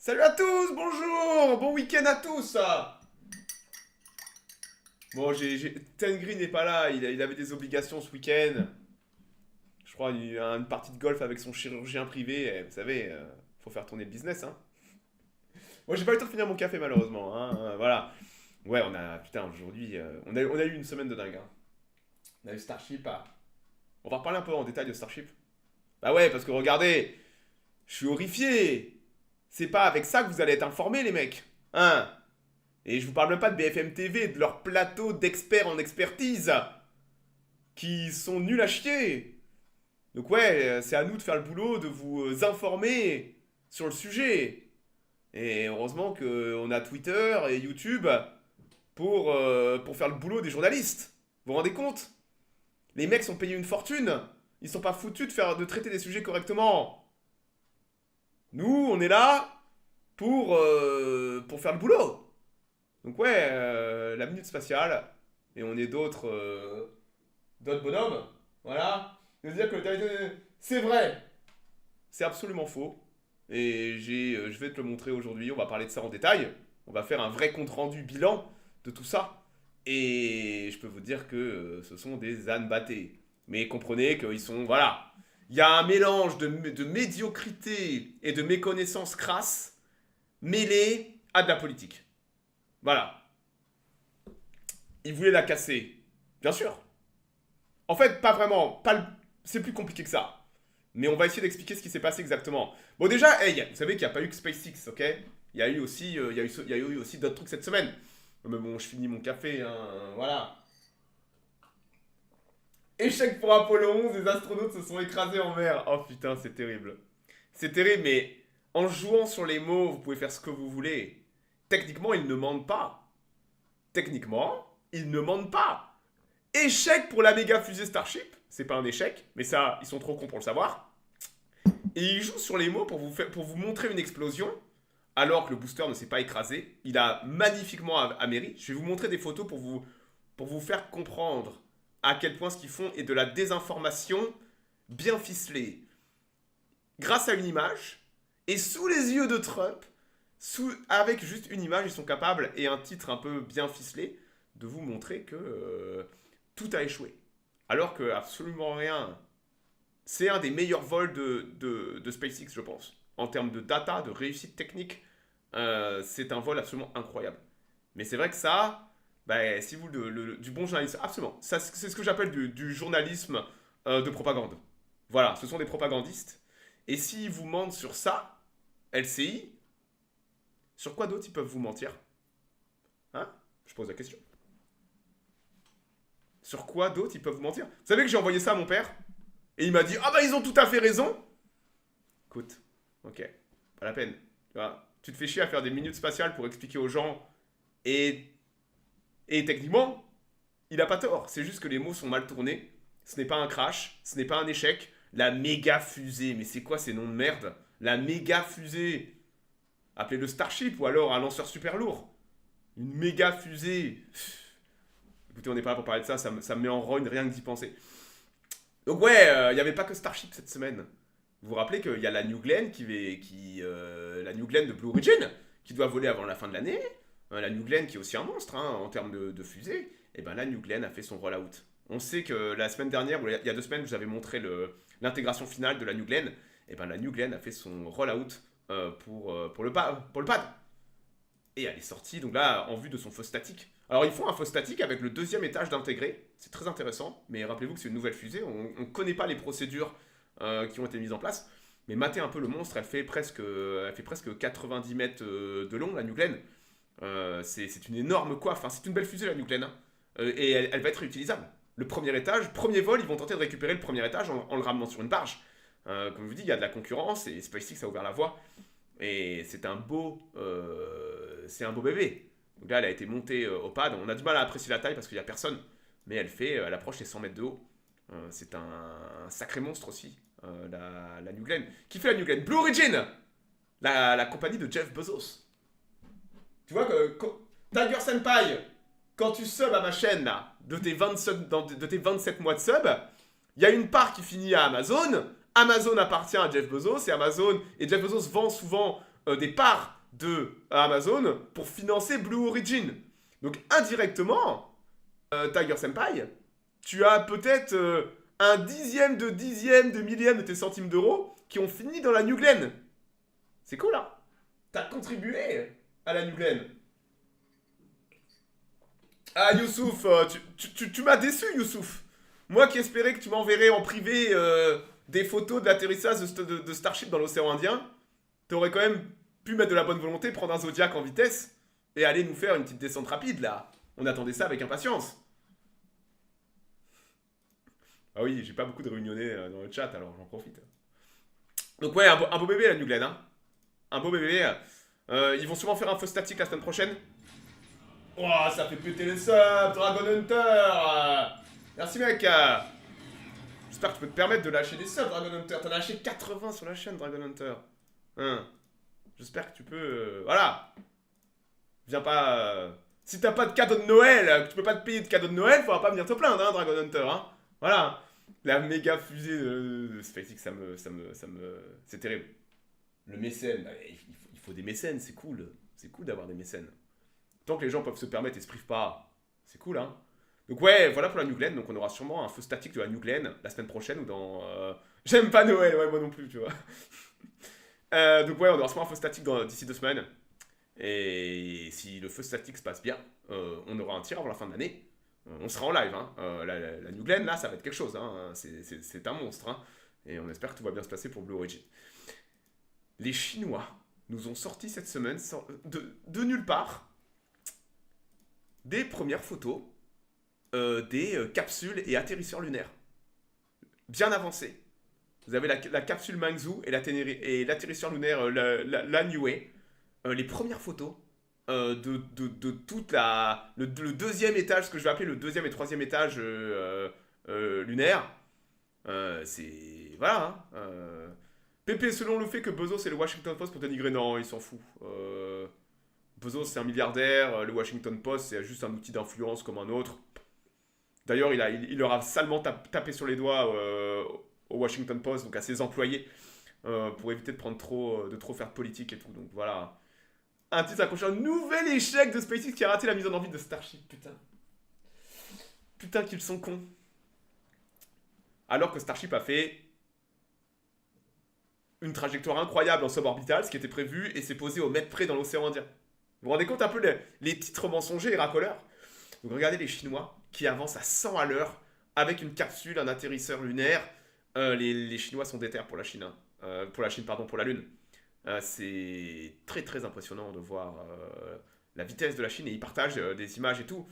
Salut à tous, bonjour, bon week-end à tous. Bon, Tengri n'est pas là, il avait des obligations ce week-end. Je crois il a une partie de golf avec son chirurgien privé. Vous savez, faut faire tourner le business, hein. Moi, j'ai pas eu le temps de finir mon café malheureusement, hein. Voilà. Ouais, putain, aujourd'hui, on a eu une semaine de dingue, hein. On a eu Starship. On va reparler un peu en détail de Starship. Bah ouais, parce que regardez, je suis horrifié. C'est pas avec ça que vous allez être informés, les mecs. Hein? Et je vous parle même pas de BFM TV, de leur plateau d'experts en expertise, qui sont nuls à chier. Donc ouais, c'est à nous de faire le boulot, de vous informer sur le sujet. Et heureusement qu'on a Twitter et YouTube pour faire le boulot des journalistes. Vous vous rendez compte? Les mecs sont payés une fortune. Ils sont pas foutus de traiter des sujets correctement. Nous, on est là pour faire le boulot. Donc ouais, la minute spatiale, et on est d'autres bonhommes, voilà. De dire que c'est vrai, c'est absolument faux. Et je vais te le montrer aujourd'hui, on va parler de ça en détail. On va faire un vrai compte-rendu bilan de tout ça. Et je peux vous dire que ce sont des ânes battés. Mais comprenez qu'ils sont, voilà. Il y a un mélange de médiocrité et de méconnaissance crasse mêlé à de la politique. Voilà. Ils voulaient la casser. Bien sûr. En fait, pas vraiment. C'est plus compliqué que ça. Mais on va essayer d'expliquer ce qui s'est passé exactement. Bon, déjà, hey, vous savez qu'il n'y a pas eu que SpaceX, ok? Il y a eu aussi, il y a eu aussi d'autres trucs cette semaine. Mais bon, je finis mon café, hein, voilà. Échec pour Apollo 11, les astronautes se sont écrasés en mer. Oh putain, c'est terrible. C'est terrible, mais en jouant sur les mots, vous pouvez faire ce que vous voulez. Techniquement, ils ne mentent pas. Techniquement, ils ne mentent pas. Échec pour la méga fusée Starship. C'est pas un échec, mais ça, ils sont trop cons pour le savoir. Et ils jouent sur les mots pour vous montrer une explosion, alors que le booster ne s'est pas écrasé. Il a magnifiquement améri. Je vais vous montrer des photos pour vous faire comprendre à quel point ce qu'ils font est de la désinformation bien ficelée. Grâce à une image, et sous les yeux de Trump, avec juste une image, ils sont capables, et un titre un peu bien ficelé, de vous montrer que tout a échoué. Alors que absolument rien. C'est un des meilleurs vols de SpaceX, je pense. En termes de data, de réussite technique, c'est un vol absolument incroyable. Mais c'est vrai que ça, bah, si vous du bon journalisme, absolument. Ça, c'est ce que j'appelle du journalisme de propagande. Voilà, ce sont des propagandistes. Et s'ils vous mentent sur ça, LCI, sur quoi d'autre ils peuvent vous mentir? Hein? Je pose la question. Sur quoi d'autre ils peuvent vous mentir? Vous savez que j'ai envoyé ça à mon père? Et il m'a dit, ah bah ils ont tout à fait raison. Écoute, ok, pas la peine. Tu te fais chier à faire des minutes spatiales pour expliquer aux gens. Et techniquement, il a pas tort. C'est juste que les mots sont mal tournés. Ce n'est pas un crash, ce n'est pas un échec. La méga fusée, mais c'est quoi ces noms de merde? La méga fusée. Appelez-le Starship ou alors un lanceur super lourd. Une méga fusée. Écoutez, on n'est pas là pour parler de ça, ça me met en rogne rien que d'y penser. Donc ouais, il n'y avait pas que Starship cette semaine. Vous vous rappelez qu'il y a la New Glenn la New Glenn de Blue Origin qui doit voler avant la fin de l'année. La New Glenn qui est aussi un monstre hein, en termes de fusée. Et ben la New Glenn a fait son rollout. On sait que la semaine dernière, ou il y a 2 semaines, je vous avais montré l'intégration finale de la New Glenn. Et ben la New Glenn a fait son rollout pour le pad. Et elle est sortie donc là en vue de son feu statique. Alors ils font un feu statique avec le 2e étage d'intégrer, c'est très intéressant, mais rappelez-vous que c'est une nouvelle fusée, on ne connaît pas les procédures qui ont été mises en place, mais matez un peu le monstre, elle fait presque 90 mètres de long, la New Glenn. C'est une énorme coiffe, hein. C'est une belle fusée la New Glenn, hein. Et elle va être réutilisable. Le premier étage, premier vol, ils vont tenter de récupérer le premier étage en le ramenant sur une barge. Comme je vous dis, il y a de la concurrence et SpaceX a ouvert la voie. Et c'est un beau bébé. Donc là, elle a été montée au pad. On a du mal à apprécier la taille parce qu'il n'y a personne. Mais elle approche les 100 mètres de haut. C'est un sacré monstre aussi, la New Glenn. Qui fait la New Glenn? Blue Origin, la compagnie de Jeff Bezos. Tu vois que Tiger Senpai, quand tu subs à ma chaîne là, de tes 27 mois de sub, il y a une part qui finit à Amazon. Amazon appartient à Jeff Bezos et Jeff Bezos vend souvent des parts de Amazon pour financer Blue Origin. Donc indirectement, Tiger Senpai, tu as peut-être un dixième de millième de tes centimes d'euros qui ont fini dans la New Glenn. C'est cool, hein? T'as contribué à la New Glenn. Ah, Youssouf, tu m'as déçu, Youssouf. Moi qui espérais que tu m'enverrais en privé des photos de l'atterrissage de Starship dans l'océan Indien, t'aurais quand même pu mettre de la bonne volonté, prendre un Zodiac en vitesse et aller nous faire une petite descente rapide, là. On attendait ça avec impatience. Ah oui, j'ai pas beaucoup de réunionnais dans le chat, alors j'en profite. Donc ouais, un beau bébé, la New Glenn, hein. Un beau bébé. Ils vont sûrement faire un feu statique la semaine prochaine. Oh, ça fait péter les subs, Dragon Hunter. Merci, mec. J'espère que tu peux te permettre de lâcher des subs, Dragon Hunter. T'en as lâché 80 sur la chaîne, Dragon Hunter. Hein. J'espère que tu peux... voilà. Viens pas... si t'as pas de cadeau de Noël, que tu peux pas te payer de cadeau de Noël, faudra pas venir te plaindre, hein, Dragon Hunter. Hein. Voilà. La méga fusée de SpaceX, c'est terrible. Le mécène, bah, il faut des mécènes, c'est cool. C'est cool d'avoir des mécènes. Tant que les gens peuvent se permettre et se privent pas, c'est cool, hein. Donc ouais, voilà pour la New Glenn. Donc on aura sûrement un feu statique de la New Glenn la semaine prochaine ou dans... J'aime pas Noël, ouais, moi non plus, tu vois. Donc ouais, on aura sûrement un feu statique d'ici 2 semaines. Et si le feu statique se passe bien, on aura un tir avant la fin de l'année. On sera en live, hein. La New Glenn, là, ça va être quelque chose, hein. C'est un monstre, hein. Et on espère que tout va bien se passer pour Blue Origin. Les Chinois nous ont sorti cette semaine, de nulle part, des premières photos des capsules et atterrisseurs lunaires. Bien avancés. Vous avez la capsule Mangzhou et l'atterrisseur lunaire la Niue. Les premières photos de toute le deuxième étage, ce que je vais appeler le deuxième et troisième étage lunaire. C'est... voilà. Hein, Pépé, selon le fait que Bezos et le Washington Post pour dénigrer, non, il s'en fout. Bezos, c'est un milliardaire. Le Washington Post, c'est juste un outil d'influence comme un autre. D'ailleurs, il leur a salement tapé sur les doigts au Washington Post, donc à ses employés, pour éviter de trop faire de politique et tout. Donc voilà. Un titre accroché, un nouvel échec de SpaceX qui a raté la mise en orbite de Starship. Putain. Putain qu'ils sont cons. Alors que Starship a fait une trajectoire incroyable en suborbital, ce qui était prévu, et s'est posé au mètre près dans l'océan Indien. Vous vous rendez compte un peu les titres mensongers et racoleurs? Donc regardez les Chinois qui avancent à 100 à l'heure avec une capsule, un atterrisseur lunaire. Les Chinois sont déter pour la Chine. Hein. Pour la Lune. C'est très très impressionnant de voir la vitesse de la Chine et ils partagent des images et tout.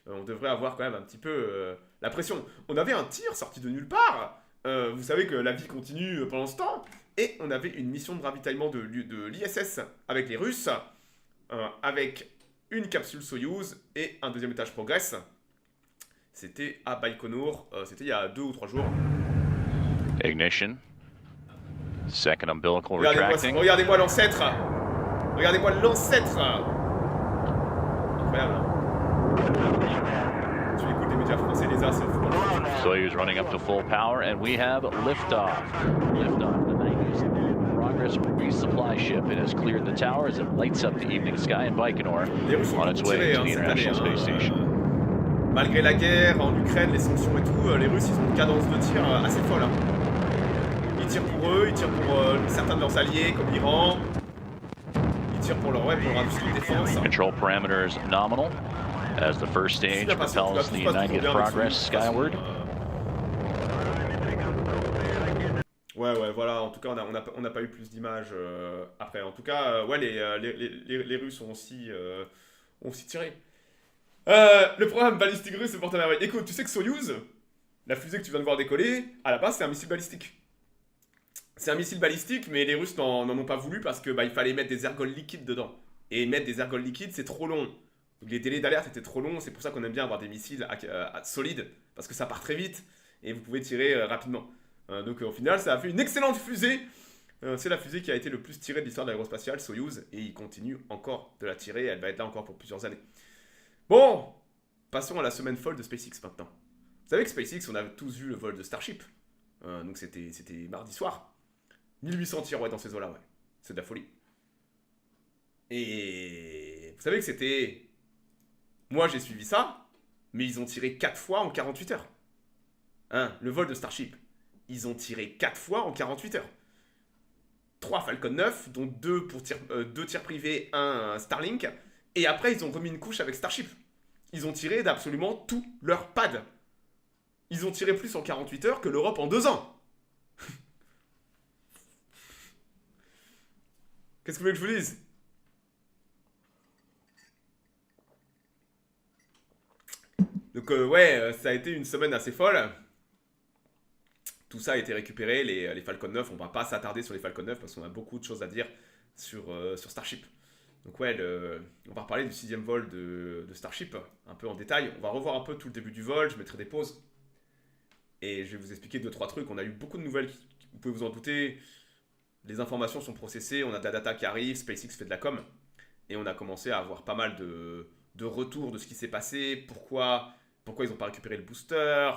On devrait avoir quand même un petit peu la pression. On avait un tir sorti de nulle part. Vous savez que la vie continue pendant ce temps. Et on avait une mission de ravitaillement de l'ISS avec les Russes, avec une capsule Soyouz et un deuxième étage Progress. C'était à Baïkonour, c'était il y a 2 ou 3 jours. Ignition. Second umbilical retracting. Regardez-moi l'ancêtre. Regardez-moi l'ancêtre. Incroyable. Tu écoutes les médias français, les as, c'est le football. Soyuz running up to full power, and we have liftoff. Liftoff, the 90s Progress resupply ship. It has cleared the tower as it lights up the evening sky in Baikonur on its way to the International Space Station. Malgré la guerre en Ukraine, les sanctions et tout, les Russes, ils ont une cadence de tir assez folle. Hein. Ils tirent pour eux, ils tirent pour certains de leurs alliés, comme l'Iran. Ils tirent pour leur industrie de défense. Control parameters nominal as the first stage propels the 90th Progress skyward. Ouais, voilà. En tout cas, on n'a pas eu plus d'images après. En tout cas, ouais, les Russes ont aussi tiré. Le programme balistique russe se porte à merveille. Écoute, tu sais que Soyouz, la fusée que tu viens de voir décoller, à la base, c'est un missile balistique. C'est un missile balistique, mais les Russes n'en ont pas voulu parce que il fallait mettre des ergols liquides dedans. Et mettre des ergols liquides, c'est trop long. Donc les délais d'alerte étaient trop longs. C'est pour ça qu'on aime bien avoir des missiles solides, parce que ça part très vite et vous pouvez tirer rapidement. Donc au final, ça a fait une excellente fusée. C'est la fusée qui a été le plus tirée de l'histoire de l'aérospatiale, Soyouz, et il continue encore de la tirer. Elle va être là encore pour plusieurs années. Bon, passons à la semaine folle de SpaceX maintenant. Vous savez que SpaceX, on a tous vu le vol de Starship. Donc c'était mardi soir. 1800 tirs, ouais, dans ces eaux-là, ouais. C'est de la folie. Et vous savez que c'était... Moi, j'ai suivi ça, mais ils ont tiré 4 fois en 48 heures. Hein, le vol de Starship. Ils ont tiré 4 fois en 48 heures. 3 Falcon 9, dont 2 tirs privés, 1 Starlink. Et après, ils ont remis une couche avec Starship. Ils ont tiré d'absolument tout leur pad. Ils ont tiré plus en 48 heures que l'Europe en 2 ans. Qu'est-ce que vous voulez que je vous dise? Donc ouais, ça a été une semaine assez folle. Tout ça a été récupéré, les Falcon 9, on va pas s'attarder sur les Falcon 9 parce qu'on a beaucoup de choses à dire sur Starship. Donc ouais, on va reparler du 6e vol de Starship, un peu en détail. On va revoir un peu tout le début du vol, je mettrai des pauses. Et je vais vous expliquer 2-3 trucs. On a eu beaucoup de nouvelles, vous pouvez vous en douter. Les informations sont processées, on a de la data qui arrive, SpaceX fait de la com. Et on a commencé à avoir pas mal de retours de ce qui s'est passé, pourquoi ils n'ont pas récupéré le booster.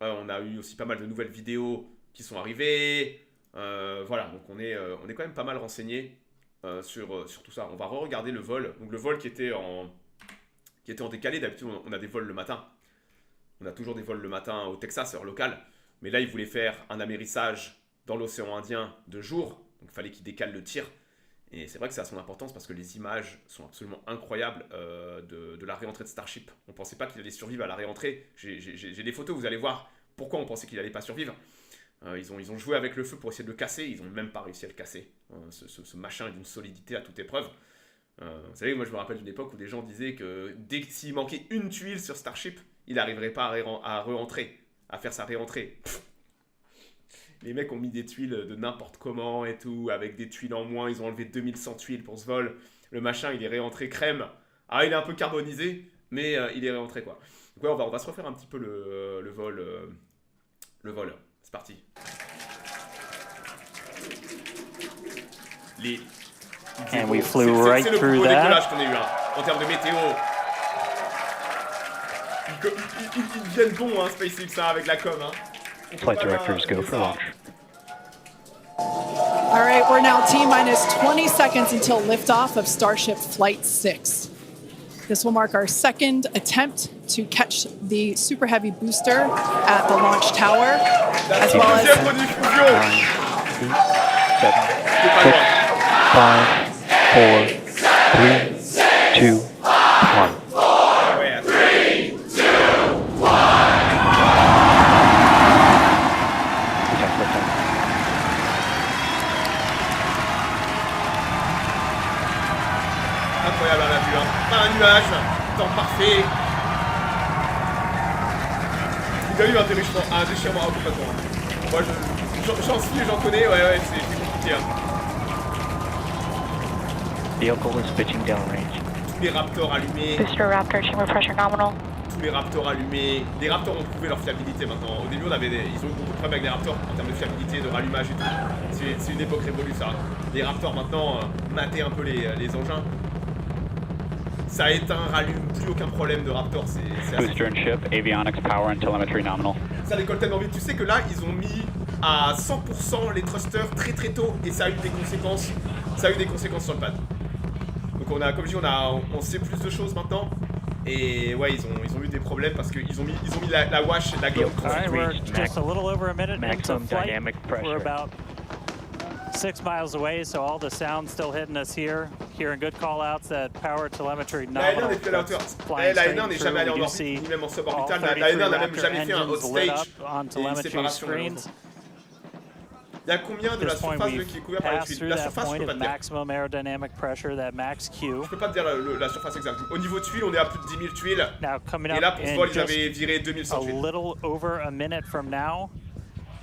On a eu aussi pas mal de nouvelles vidéos qui sont arrivées. Voilà, donc on est quand même pas mal renseigné sur tout ça. On va re-regarder le vol. Donc le vol qui était en décalé. D'habitude, on a des vols le matin. On a toujours des vols le matin au Texas, heure locale. Mais là, ils voulaient faire un amérissage dans l'océan Indien de jour. Donc il fallait qu'ils décalent le tir. Et c'est vrai que ça a son importance parce que les images sont absolument incroyables de la réentrée de Starship. On ne pensait pas qu'il allait survivre à la réentrée. J'ai des photos, vous allez voir pourquoi on pensait qu'il n'allait pas survivre. Ils ont joué avec le feu pour essayer de le casser. Ils n'ont même pas réussi à le casser. Ce machin est d'une solidité à toute épreuve. Vous savez, moi je me rappelle d'une époque où des gens disaient que s'il manquait une tuile sur Starship, il n'arriverait pas à re-rentrer, à faire sa réentrée. Les mecs ont mis des tuiles de n'importe comment et tout, avec des tuiles en moins. Ils ont enlevé 2100 tuiles pour ce vol. Le machin, il est réentré crème. Ah, il est un peu carbonisé, mais il est réentré, quoi. Donc ouais, on va se refaire un petit peu le vol. C'est parti. And we flew right through that. C'est le plus beau décollage qu'on ait eu, hein, en termes de météo. Ils deviennent bons, hein, SpaceX, hein, avec la com, hein. Flight directors go for launch. All right, we're now T-minus 20 seconds until liftoff of Starship Flight 6. This will mark our second attempt to catch the Super Heavy booster at the launch tower, as well as 9, 8, 7, 6, 5, 4, 3, 2, 1. Incroyable à la vue, hein. Pas un nuage, temps parfait. Il y a eu un déchirement complètement. Moi j'en suis, j'en connais, ouais, c'est compliqué. Hein. Vehicle is pitching downrange. Tous les Raptors allumés. Booster Raptor, chamber pressure nominal. Tous les Raptors allumés. Les Raptors ont prouvé leur fiabilité maintenant. Au début, ils ont eu beaucoup de problèmes avec les Raptors en termes de fiabilité, de rallumage et tout. C'est une époque révolue, ça. Les Raptors maintenant mataient un peu les engins. Ça éteint, rallume, plus aucun problème de Raptor, c'est assez... Booster and ship, avionics, power and telemetry nominal. Ça décolle tellement vite, tu sais que là, ils ont mis à 100% les thrusters très très tôt et ça a eu des conséquences, sur le pad. Donc on a, comme je dis, on sait plus de choses maintenant. Et ouais, ils ont eu des problèmes parce qu'ils ont mis la wash, la gomme. We're just a little over a minute maximum into flight. dynamic pressure. We're about 6 miles away, so all the sound's still hitting us here. Hearing good call-outs that power telemetry nominal. La N1 n'est jamais allée en orbite, ni même en suborbital. La N1 n'a même jamais fait un hot stage et une séparation. Il y a combien de la surface qui est couverte par les tuiles? La surface, je peux pas te dire. Maximum aerodynamic pressure, that max Q. Je peux pas te dire la surface exacte. Au niveau tuiles, on est à plus de 10 000 tuiles. Now, coming up Et là, pour ce vol, ils in avaient viré 2100 a tuiles. little over a minute from now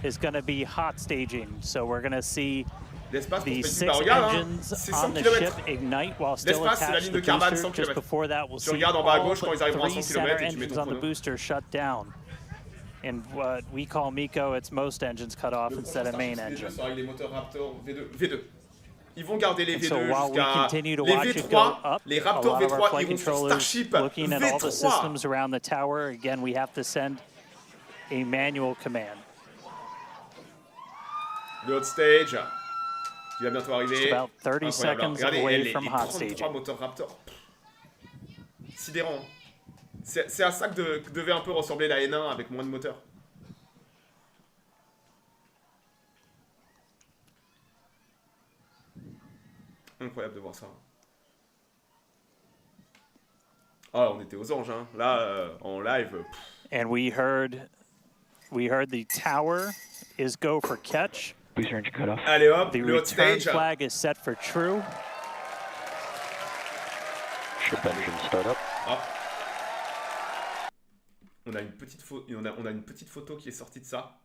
is going to be hot staging. So we're going to see L'espace pour the SpaceX, 6 bah regarde, hein, engines c'est 100 on the ship km. ignite while still L'espace, c'est la attached ligne to de the Kármán, booster. 100 Just km. before that, we'll Tu see regardes en bas à all gauche quand ils arriveront à 100 3 km center et tu mets engines ton on the chrono. booster shut down. In what we call MECO, it's most engines cut off instead of main engine. Avec les moteurs Raptor V2. Ils vont garder les V2 So while we jusqu'à continue to les watch it go V3. up, Les a Raptor lot of our V3 flight iront sur controllers Starship looking at all the V3. systems around the tower. Again, we have to send a manual command. Le hot stage. qui va bientôt arriver. Just about 30 Incroyable. seconds Regardez, away les from hot 33 staging. moteurs Raptor. Sidérant. Hein. C'est à ça que devait un peu ressembler la N1 avec moins de moteurs. Incroyable de voir ça. Ah, on était aux anges, hein. Là, en live. And we heard the tower is go for catch. Booster engine cut off. Allez hop, The le hot return stage. flag is set for true. Ship engine start up. Ah. On a une petite photo qui est sortie de ça.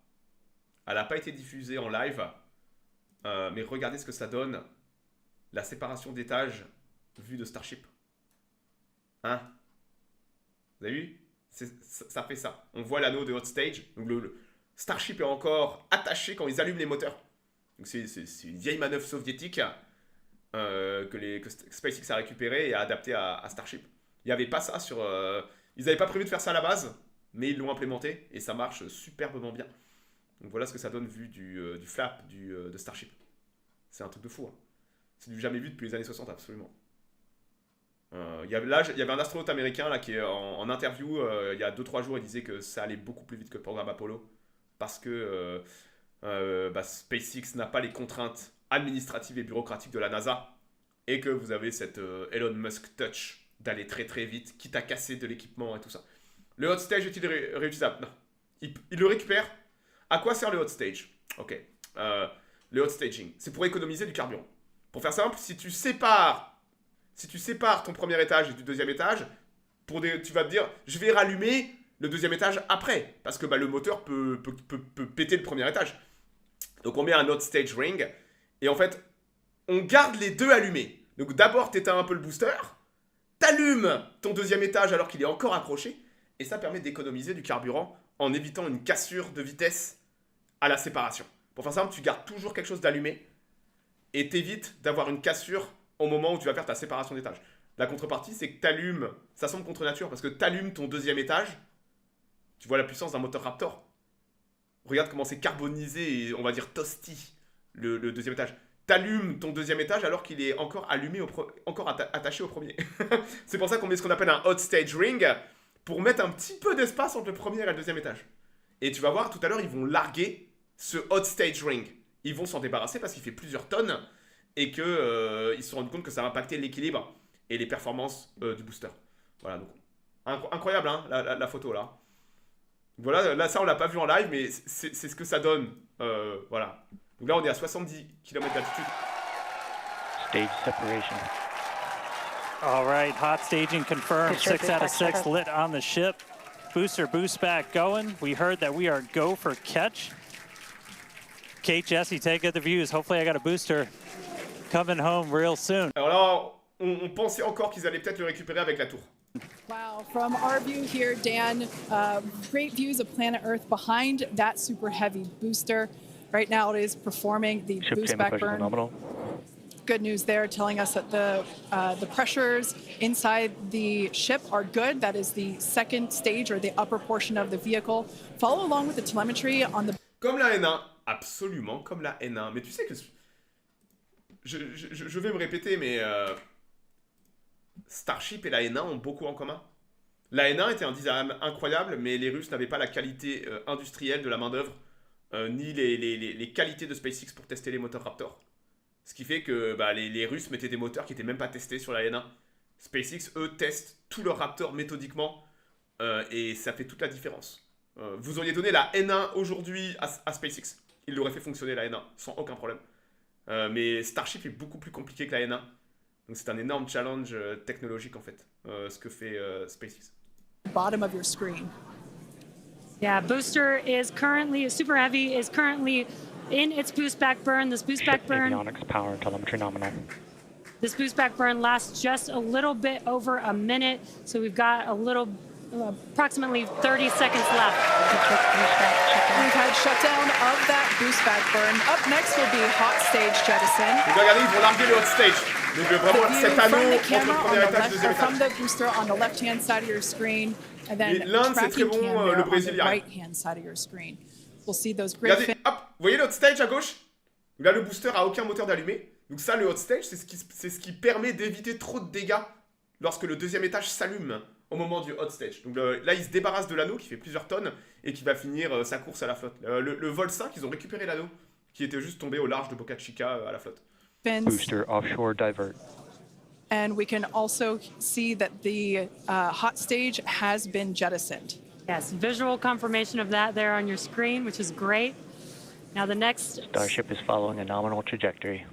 Elle n'a pas été diffusée en live. Mais regardez ce que ça donne. La séparation d'étages vue de Starship. Hein? Vous avez vu? Ça fait ça. On voit l'anneau de hot stage. Donc le Starship est encore attaché quand ils allument les moteurs. Donc c'est une vieille manœuvre soviétique que SpaceX a récupérée et a adaptée à Starship. Il n'y avait pas ça sur... ils n'avaient pas prévu de faire ça à la base, mais ils l'ont implémenté et ça marche superbement bien. Donc voilà ce que ça donne vu du flap de Starship. C'est un truc de fou. Hein. C'est du jamais vu depuis les années 60, absolument. Il y avait un astronaute américain là, qui est en interview il y a 2-3 jours, il disait que ça allait beaucoup plus vite que le programme Apollo parce que SpaceX n'a pas les contraintes administratives et bureaucratiques de la NASA et que vous avez cette Elon Musk touch d'aller très très vite, quitte à casser de l'équipement et tout ça. Le hot stage est-il réutilisable? Non. Il le récupère. À quoi sert le hot stage? Ok. Le hot staging, c'est pour économiser du carburant. Pour faire simple, si tu sépares ton premier étage du deuxième étage, tu vas te dire, je vais rallumer le deuxième étage après, parce que le moteur peut péter le premier étage. Donc on met un hot stage ring, et en fait, on garde les deux allumés. Donc d'abord, tu éteins un peu le booster, t'allumes ton deuxième étage alors qu'il est encore accroché, et ça permet d'économiser du carburant en évitant une cassure de vitesse à la séparation. Pour faire simple, tu gardes toujours quelque chose d'allumé, et t'évites d'avoir une cassure au moment où tu vas faire ta séparation d'étage. La contrepartie, c'est que t'allumes, ça semble contre nature, parce que t'allumes ton deuxième étage, tu vois la puissance d'un moteur Raptor. Regarde comment c'est carbonisé et on va dire toasty, le deuxième étage. T'allumes ton deuxième étage alors qu'il est encore allumé, encore attaché au premier. C'est pour ça qu'on met ce qu'on appelle un hot stage ring, pour mettre un petit peu d'espace entre le premier et le deuxième étage. Et tu vas voir, tout à l'heure, ils vont larguer ce hot stage ring. Ils vont s'en débarrasser parce qu'il fait plusieurs tonnes et qu'ils se sont rendus compte que ça va impacter l'équilibre et les performances du booster. Voilà, donc incroyable hein, la photo là. Voilà, là ça on l'a pas vu en live, mais c'est ce que ça donne. Voilà. Donc là on est à 70 km d'altitude. Stage separation. All right, hot staging confirmed. Booster 6 out of 6 boost lit on the ship. Booster boost back going. We heard that we are go for catch. Kate, Jesse, take the views. Hopefully I got a booster coming home real soon. Alors là, on pensait encore qu'ils allaient peut-être le récupérer avec la tour. Wow, from our view here, Dan, great views of planet Earth behind that super heavy booster. Right now it is performing the Ship boost chamber back pressure burn. nominal. Good news there, telling us that the pressures inside the ship are good. That is the second stage or the upper portion of the vehicle. Follow along with the telemetry on the... Comme la N1, absolument comme la N1. Mais tu sais que... Je vais me répéter, mais... Starship et la N1 ont beaucoup en commun. La N1 était un design incroyable, mais les Russes n'avaient pas la qualité industrielle de la main-d'œuvre, ni les qualités de SpaceX pour tester les moteurs Raptor. Ce qui fait que les Russes mettaient des moteurs qui n'étaient même pas testés sur la N1. SpaceX, eux, testent tous leurs Raptors méthodiquement, et ça fait toute la différence. Vous auriez donné la N1 aujourd'hui à SpaceX, il l'aurait fait fonctionner la N1 sans aucun problème. Mais Starship est beaucoup plus compliqué que la N1. Donc c'est un énorme challenge technologique en fait, ce que fait SpaceX. bottom of your screen. Yeah, booster is currently, Super Heavy is currently in its boost back burn. This boost back burn, Avionics power and telemetry nominal. this boost back burn lasts just a little bit over a minute. So we've got a little, approximately 30 seconds left. We've had shutdown of that boost back burn. Up next will be hot stage jettison. Donc regardez, ils vont larguer le hot stage. Donc vraiment View cet from anneau the entre camera le on premier the étage et le left, deuxième or from étage. the booster on the left-hand side of your screen, and then Et l'Inde, c'est très tracking bon, cam le there on Brésil the y arrive. right-hand side of your screen. We'll see those great Regardez, hop, vous voyez l'autre stage à gauche? Là, le booster a aucun moteur d'allumé. Donc ça, le hot stage, c'est ce qui permet d'éviter trop de dégâts lorsque le deuxième étage s'allume au moment du hot stage. Donc là, il se débarrasse de l'anneau qui fait plusieurs tonnes et qui va finir sa course à la flotte. Le vol 5, ils ont récupéré l'anneau qui était juste tombé au large de Boca Chica à la flotte. Booster offshore divert. And we can also see that the hot stage has been jettisoned. Yes, visual confirmation of that there on your screen, which is great. Now the next Starship is following a nominal trajectory.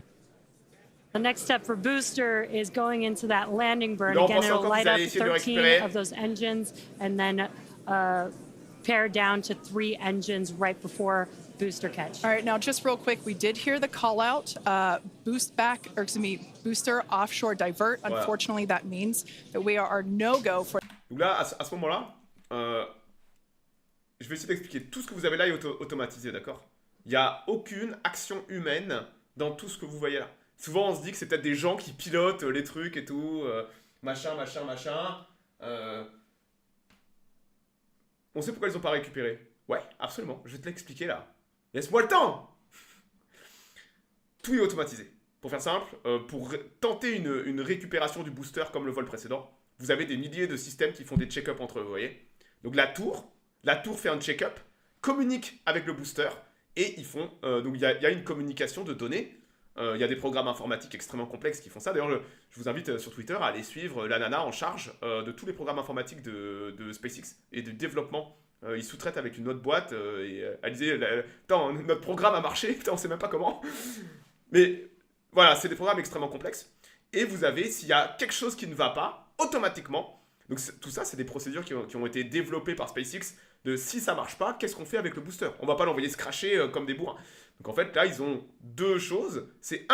The next step for booster is going into that landing burn. Non, Again, it'll encore light vous up allez essayer de 13 récupérer. of those engines and then pare down to 3 engines right before booster catch. All right, now just real quick, we did hear the call out, booster offshore divert. Voilà. Unfortunately, that means that we are no-go for. Donc là, à ce moment-là, je vais essayer d'expliquer. Tout ce que vous avez là est automatisé, d'accord? Il n'y a aucune action humaine dans tout ce que vous voyez là. Souvent, on se dit que c'est peut-être des gens qui pilotent les trucs et tout, machin. On sait pourquoi ils n'ont pas récupéré. Ouais, absolument. Je vais te l'expliquer là. Laisse-moi le temps. Tout est automatisé. Pour faire simple, pour tenter une récupération du booster comme le vol précédent, vous avez des milliers de systèmes qui font des check-up entre eux, vous voyez. Donc la tour fait un check-up, communique avec le booster, et ils font... donc il y a une communication de données. Il y a des programmes informatiques extrêmement complexes qui font ça. D'ailleurs, je vous invite sur Twitter à aller suivre la nana en charge de tous les programmes informatiques de SpaceX et de développement. Ils sous-traitent avec une autre boîte et elle disait attends, notre programme a marché, putain, on sait même pas comment. Mais voilà, c'est des programmes extrêmement complexes. Et vous avez, s'il y a quelque chose qui ne va pas, automatiquement, donc tout ça, c'est des procédures qui ont été développées par SpaceX de si ça marche pas, qu'est-ce qu'on fait avec le booster? On va pas l'envoyer se cracher comme des bourrins. Donc en fait, là, ils ont deux choses. C'est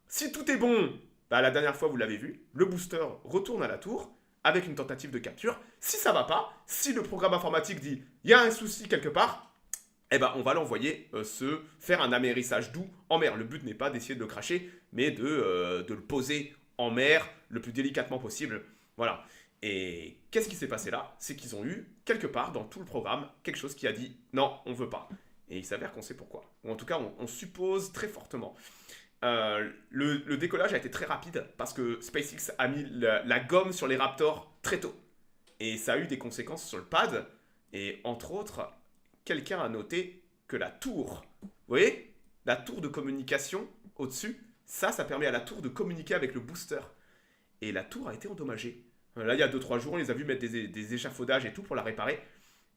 si tout est bon, bah, la dernière fois, vous l'avez vu, le booster retourne à la tour avec une tentative de capture. Si ça va pas, si le programme informatique dit il y a un souci quelque part, eh ben, on va l'envoyer se faire un amérissage doux en mer. Le but n'est pas d'essayer de le cracher, mais de le poser en mer le plus délicatement possible. Voilà. Et qu'est-ce qui s'est passé là? C'est qu'ils ont eu, quelque part dans tout le programme, quelque chose qui a dit non, on veut pas. Et il s'avère qu'on sait pourquoi. Ou en tout cas, on suppose très fortement. Le décollage a été très rapide parce que SpaceX a mis la gomme sur les Raptors très tôt. Et ça a eu des conséquences sur le pad. Et entre autres, quelqu'un a noté que la tour, vous voyez, la tour de communication au-dessus, ça permet à la tour de communiquer avec le booster. Et la tour a été endommagée. Là, il y a 2-3 jours, on les a vus mettre des échafaudages et tout pour la réparer.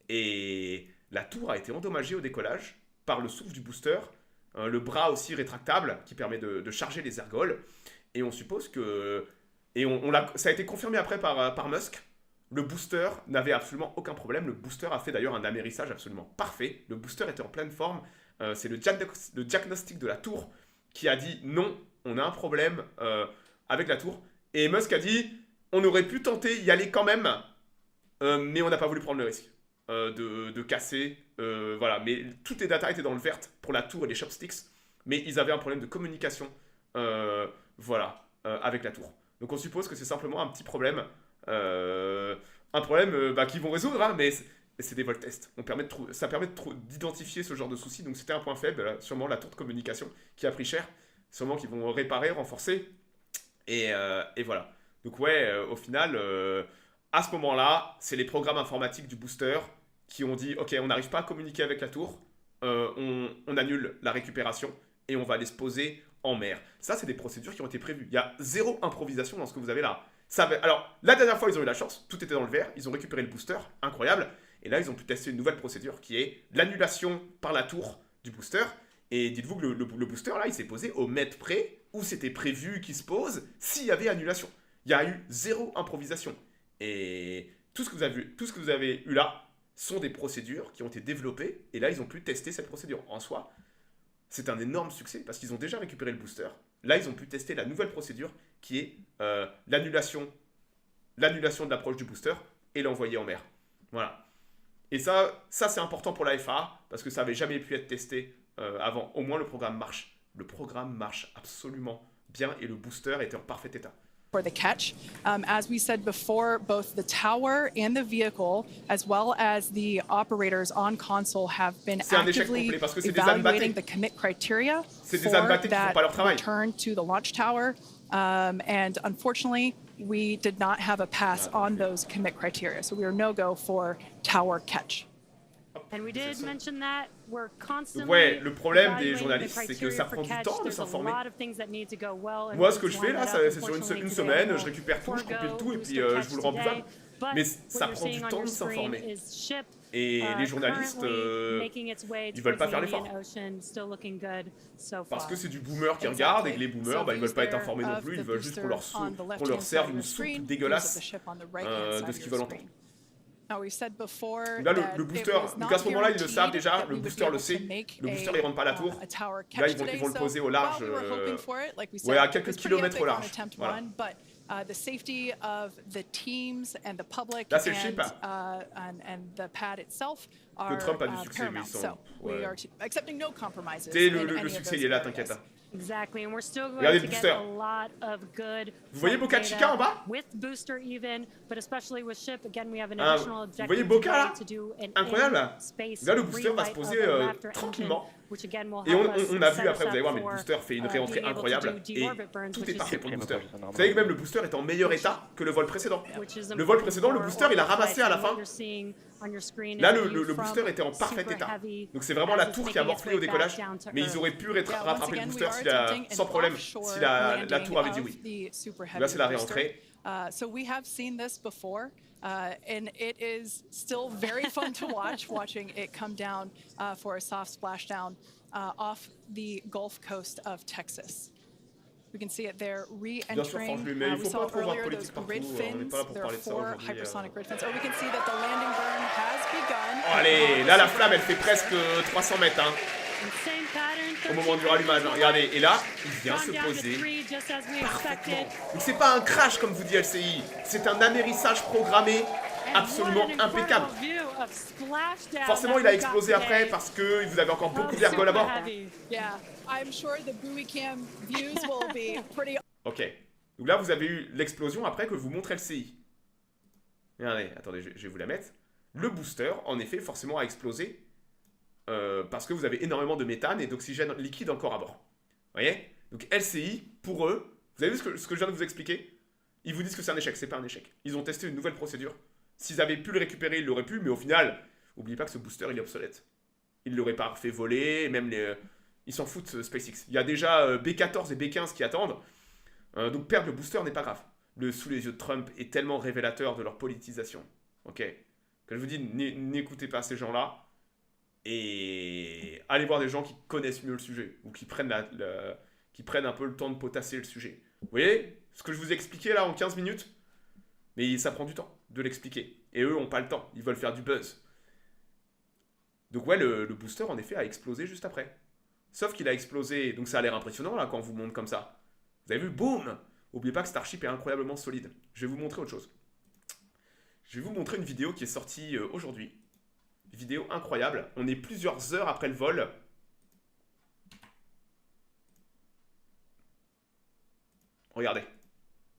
Et la tour a été endommagée au décollage par le souffle du booster. Le bras aussi rétractable qui permet de charger les ergols. Et on suppose que... Et ça a été confirmé après par Musk. Le booster n'avait absolument aucun problème. Le booster a fait d'ailleurs un amérissage absolument parfait. Le booster était en pleine forme. C'est le diagnostic de la tour qui a dit non, on a un problème avec la tour. Et Musk a dit, on aurait pu tenter y aller quand même, mais on n'a pas voulu prendre le risque de casser. Voilà, mais toutes les datas étaient dans le vert pour la tour et les chopsticks, mais ils avaient un problème de communication avec la tour. Donc on suppose que c'est simplement un petit problème, qu'ils vont résoudre, hein, mais c'est des vol tests. Ça permet d'identifier ce genre de soucis, donc c'était un point faible, sûrement la tour de communication qui a pris cher, sûrement qu'ils vont réparer, renforcer, et voilà. Donc ouais, au final, à ce moment-là, c'est les programmes informatiques du booster qui ont dit « Ok, on n'arrive pas à communiquer avec la tour, on annule la récupération et on va les se poser en mer. » Ça, c'est des procédures qui ont été prévues. Il y a zéro improvisation dans ce que vous avez là. Alors, la dernière fois, ils ont eu la chance, tout était dans le vert, ils ont récupéré le booster, incroyable. Et là, ils ont pu tester une nouvelle procédure qui est l'annulation par la tour du booster. Et dites-vous que le booster, là, il s'est posé au mètre près où c'était prévu qu'il se pose s'il y avait annulation. Il y a eu zéro improvisation. Et tout ce que vous avez eu là sont des procédures qui ont été développées. Et là, ils ont pu tester cette procédure. En soi, c'est un énorme succès parce qu'ils ont déjà récupéré le booster. Là, ils ont pu tester la nouvelle procédure qui est l'annulation de l'approche du booster et l'envoyer en mer. Voilà. Et ça c'est important pour la FAA parce que ça n'avait jamais pu être testé avant. Au moins, le programme marche. Le programme marche absolument bien et le booster était en parfait état. for the catch. As we said before, both the tower and the vehicle, as well as the operators on console, have been actively evaluating the commit criteria for that return to the launch tower. And unfortunately, we did not have a pass on those commit criteria, so we are no-go for tower catch. And we did mention that we're constantly ouais, le problème des journalistes, c'est que ça prend du temps de s'informer. Moi, ce que je fais là, c'est sur une semaine, je récupère tout, je compile tout et puis je vous le rends buvable. Mais ça prend du temps de s'informer. Et les journalistes, ils veulent pas faire l'effort. Parce que c'est du boomer qui regarde et que les boomers, ils veulent pas être informés non plus, ils veulent juste qu'on leur serve une soupe dégueulasse de ce qu'ils veulent entendre. Là, le booster, donc à ce moment-là, ils le savent déjà, le booster le sait, le booster il rentre pas à la tour. Là, ils vont le poser au large, ouais, à quelques kilomètres au large. Voilà. The safety of the teams and the public là, c'est le chip, and the pad itself are que Trump a du succès, mais ils sont... So we are accepting no compromises. Le succès, il est là, t'inquiète. Exactly, and we're still going Regardez to le get booster. a lot of good. Vous voyez Boca Chica en bas? With booster even, but especially with ship, again we have an additional objective. Vous voyez Boca là? To do an incroyable là. Là, le booster va se poser tranquillement. Et on a vu après, vous allez voir, mais le booster fait une réentrée incroyable et tout est parfait pour le booster. Vous savez que même le booster est en meilleur état que le vol précédent. Le vol précédent, le booster il a ramassé à la fin. Là, le booster était en parfait état. Donc c'est vraiment la tour qui a morflé au décollage. Mais ils auraient pu rattraper le booster sans problème si la tour avait dit oui. Là, c'est la réentrée. So we have seen this before, and it is still very fun to watching it come down for a soft splashdown off the Gulf Coast of Texas. We can see it there re-entering. We saw earlier those grid fins. There are 4 hypersonic grid fins. Or we can see that the landing burn has begun. Oh, allez, là la flamme elle fait presque 300 mètres. Hein. Au moment du rallumage, hein. Regardez, et là, il vient se poser parfaitement. Donc c'est pas un crash comme vous dit LCI, c'est un amérissage programmé absolument impeccable. Forcément, il a explosé après parce que vous avez encore beaucoup d'ergols à bord. Ok, donc là vous avez eu l'explosion après que vous montre LCI. Regardez, attendez, je vais vous la mettre. Le booster, en effet, forcément a explosé. Parce que vous avez énormément de méthane et d'oxygène liquide encore à bord. Vous voyez? Donc LCI, pour eux, vous avez vu ce que je viens de vous expliquer? Ils vous disent que c'est un échec, c'est pas un échec. Ils ont testé une nouvelle procédure. S'ils avaient pu le récupérer, ils l'auraient pu, mais au final, n'oubliez pas que ce booster, il est obsolète. Ils ne l'auraient pas fait voler, même ils s'en foutent, SpaceX. Il y a déjà B14 et B15 qui attendent. Donc perdre le booster n'est pas grave. Sous les yeux de Trump est tellement révélateur de leur politisation. Ok? Quand je vous dis, n'écoutez pas ces gens-là. Et allez voir des gens qui connaissent mieux le sujet ou qui prennent, qui prennent un peu le temps de potasser le sujet. Vous voyez ce que je vous ai expliqué là en 15 minutes? Mais ça prend du temps de l'expliquer. Et eux n'ont pas le temps, ils veulent faire du buzz. Donc ouais, le booster en effet a explosé juste après. Sauf qu'il a explosé, donc ça a l'air impressionnant là quand on vous montre comme ça. Vous avez vu, boum! N'oubliez pas que Starship est incroyablement solide. Je vais vous montrer autre chose. Je vais vous montrer une vidéo qui est sortie aujourd'hui. Vidéo incroyable. On est plusieurs heures après le vol. Regardez.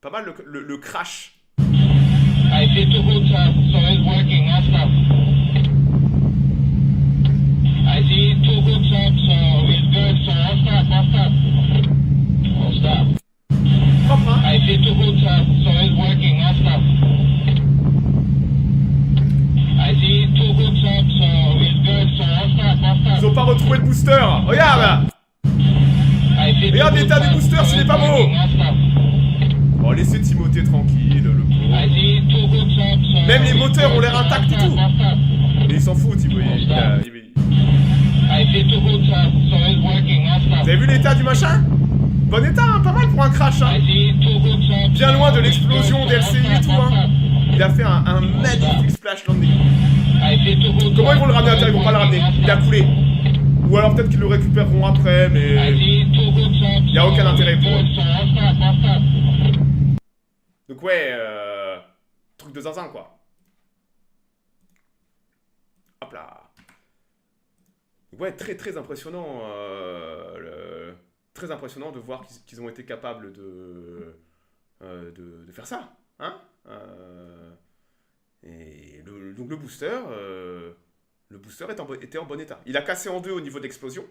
Pas mal le crash. I see 2 hooks up, so it's working, no stop. I see 2 hooks up, so it's good, so no stop. Propre, hein? I see 2 hooks up, so it's working, no stop. I see 2 hooks up, so it's good, so no stop. Ils ont pas retrouvé le booster. Regarde! Regarde l'état des boosters, ce n'est pas beau! Oh, laissez Timothée tranquille, le pauvre. Même les moteurs ont l'air intacts et tout. Mais il s'en fout, Timothée. Vous avez vu l'état du machin? Bon état, hein, pas mal pour un crash. Hein. Bien loin de l'explosion d'LCI et tout. Hein. Il a fait un magnifique splash landing. Comment ils vont le ramener à terre? Ils vont pas le ramener. Il a coulé. Ou alors peut-être qu'ils le récupéreront après, mais il n'y a aucun intérêt pour eux. Donc ouais, truc de zinzin quoi. Hop là. Ouais, très impressionnant. Très impressionnant de voir qu'ils ont été capables de faire ça. Hein et donc le booster était en bon état. Il a cassé en deux au niveau de l'explosion.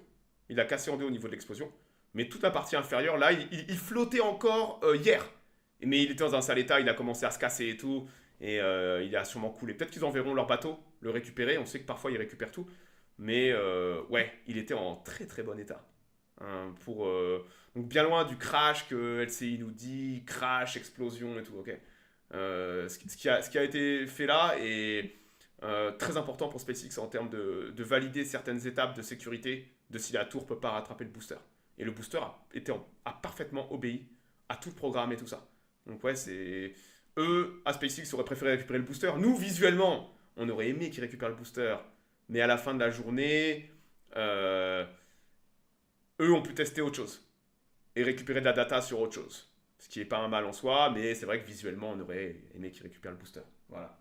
Mais toute la partie inférieure, là, il flottait encore hier. Mais il était dans un sale état, il a commencé à se casser et tout. Et il a sûrement coulé. Peut-être qu'ils enverront leur bateau le récupérer. On sait que parfois, ils récupèrent tout. Mais ouais, il était en très très bon état. Hein, donc bien loin du crash que LCI nous dit. Crash, explosion et tout, ok. Ce qui a été fait là est très important pour SpaceX en termes de valider certaines étapes de sécurité de si la tour ne peut pas rattraper le booster. Et le booster a parfaitement obéi à tout le programme et tout ça. Donc ouais, c'est... Eux, à SpaceX, auraient préféré récupérer le booster. Nous, visuellement, on aurait aimé qu'ils récupèrent le booster. Mais à la fin de la journée, eux ont pu tester autre chose. Et récupérer de la data sur autre chose. Ce qui n'est pas un mal en soi, mais c'est vrai que visuellement, on aurait aimé qu'ils récupèrent le booster. Voilà.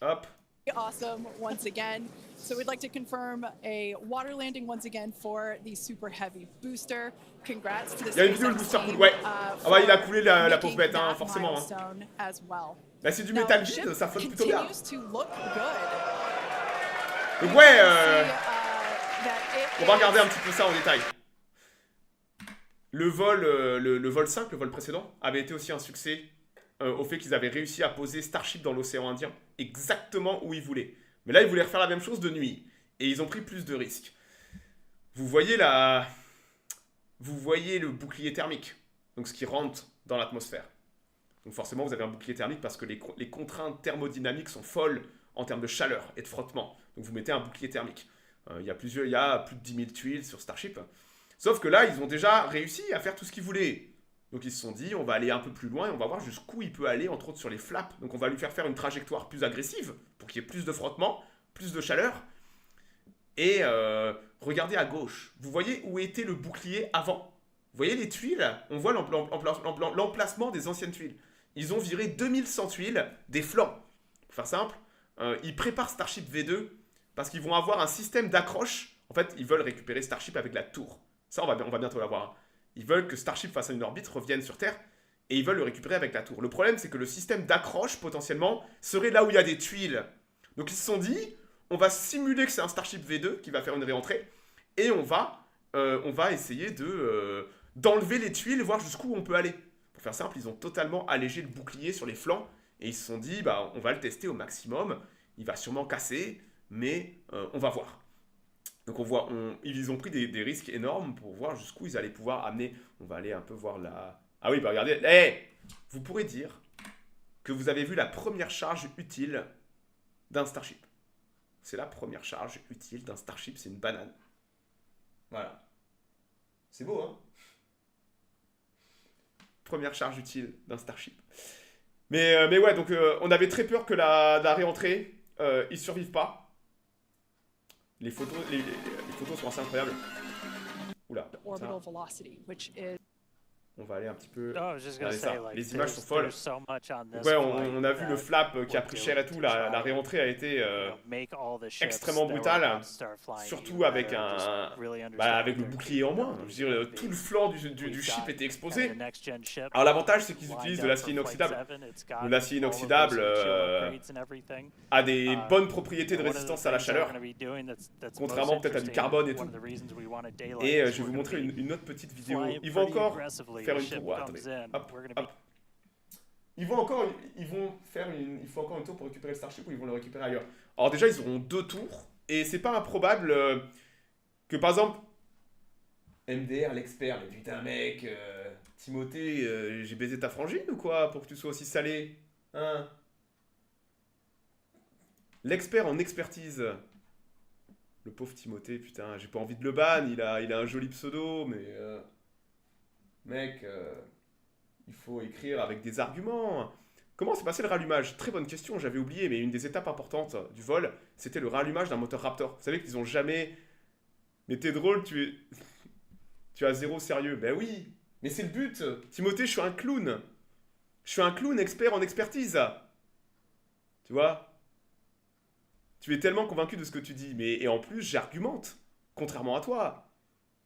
Hop. Awesome once again. So we'd like to confirm a water landing once again for the Super Heavy booster. Congrats to the Il y a une vidéo, le booster coule, ouais. Ah bah il a coulé la pauvre bête, hein, forcément. Hein. Là c'est du métal vide, ça flotte plutôt bien. Donc ouais, on va regarder un petit peu ça en détail. Le vol 5, le vol précédent, avait été aussi un succès au fait qu'ils avaient réussi à poser Starship dans l'océan Indien, exactement où ils voulaient. Mais là, ils voulaient refaire la même chose de nuit. Et ils ont pris plus de risques. Vous voyez le bouclier thermique, donc ce qui rentre dans l'atmosphère. Donc forcément, vous avez un bouclier thermique parce que les contraintes thermodynamiques sont folles en termes de chaleur et de frottement. Donc vous mettez un bouclier thermique. Il y a plus de 10 000 tuiles sur Starship. Sauf que là, ils ont déjà réussi à faire tout ce qu'ils voulaient. Donc ils se sont dit, on va aller un peu plus loin et on va voir jusqu'où il peut aller, entre autres sur les flaps. Donc on va lui faire une trajectoire plus agressive, pour qu'il y ait plus de frottement, plus de chaleur. Et regardez à gauche, vous voyez où était le bouclier avant? Vous voyez les tuiles? On voit l'emplacement des anciennes tuiles. Ils ont viré 2100 tuiles des flancs. Pour faire simple, ils préparent Starship V2 parce qu'ils vont avoir un système d'accroche. En fait, ils veulent récupérer Starship avec la tour. Ça, on va bientôt l'avoir. Ils veulent que Starship fasse une orbite, revienne sur Terre, et ils veulent le récupérer avec la tour. Le problème, c'est que le système d'accroche, potentiellement, serait là où il y a des tuiles. Donc ils se sont dit, on va simuler que c'est un Starship V2 qui va faire une réentrée, et on va essayer d'enlever les tuiles, voir jusqu'où on peut aller. Pour faire simple, ils ont totalement allégé le bouclier sur les flancs, et ils se sont dit, bah, on va le tester au maximum, il va sûrement casser, mais on va voir. Donc ils ont pris des risques énormes pour voir jusqu'où ils allaient pouvoir amener. On va aller un peu voir la... Ah oui, bah regardez. Hey, vous pourrez dire que vous avez vu la première charge utile d'un Starship. C'est la première charge utile d'un Starship, c'est une banane. Voilà. C'est beau, hein? Première charge utile d'un Starship. Mais ouais, donc on avait très peur que la réentrée, ils survivent pas. Les photos sont assez incroyables. Oula. On va aller un petit peu... Regardez ça. Les images sont folles. Ouais, on a vu le flap qui a pris cher et tout. La réentrée a été extrêmement brutale. Surtout avec le bouclier en moins. Je veux dire, tout le flanc du ship était exposé. Alors l'avantage, c'est qu'ils utilisent de l'acier inoxydable. L'acier inoxydable a des bonnes propriétés de résistance à la chaleur. Contrairement peut-être à du carbone et tout. Et je vais vous montrer une autre petite vidéo. Ils vont encore... faire une tour. Attendez. Hop, hop. Il faut encore une tour pour récupérer le Starship ou ils vont le récupérer ailleurs. Alors déjà, ils auront 2 tours. Et c'est pas improbable que par exemple, MDR, l'expert, mais putain mec, Timothée, j'ai baisé ta frangine ou quoi pour que tu sois aussi salé, hein? L'expert en expertise. Le pauvre Timothée, putain, j'ai pas envie de le ban, il a un joli pseudo, mais... Mec, il faut écrire avec des arguments. Comment s'est passé le rallumage? Très bonne question, j'avais oublié, mais une des étapes importantes du vol, c'était le rallumage d'un moteur Raptor. Vous savez qu'ils ont jamais... Mais t'es drôle, tu as zéro sérieux. Ben oui, mais c'est le but. Timothée, je suis un clown. Je suis un clown expert en expertise. Tu vois? Tu es tellement convaincu de ce que tu dis. Et en plus, j'argumente, contrairement à toi.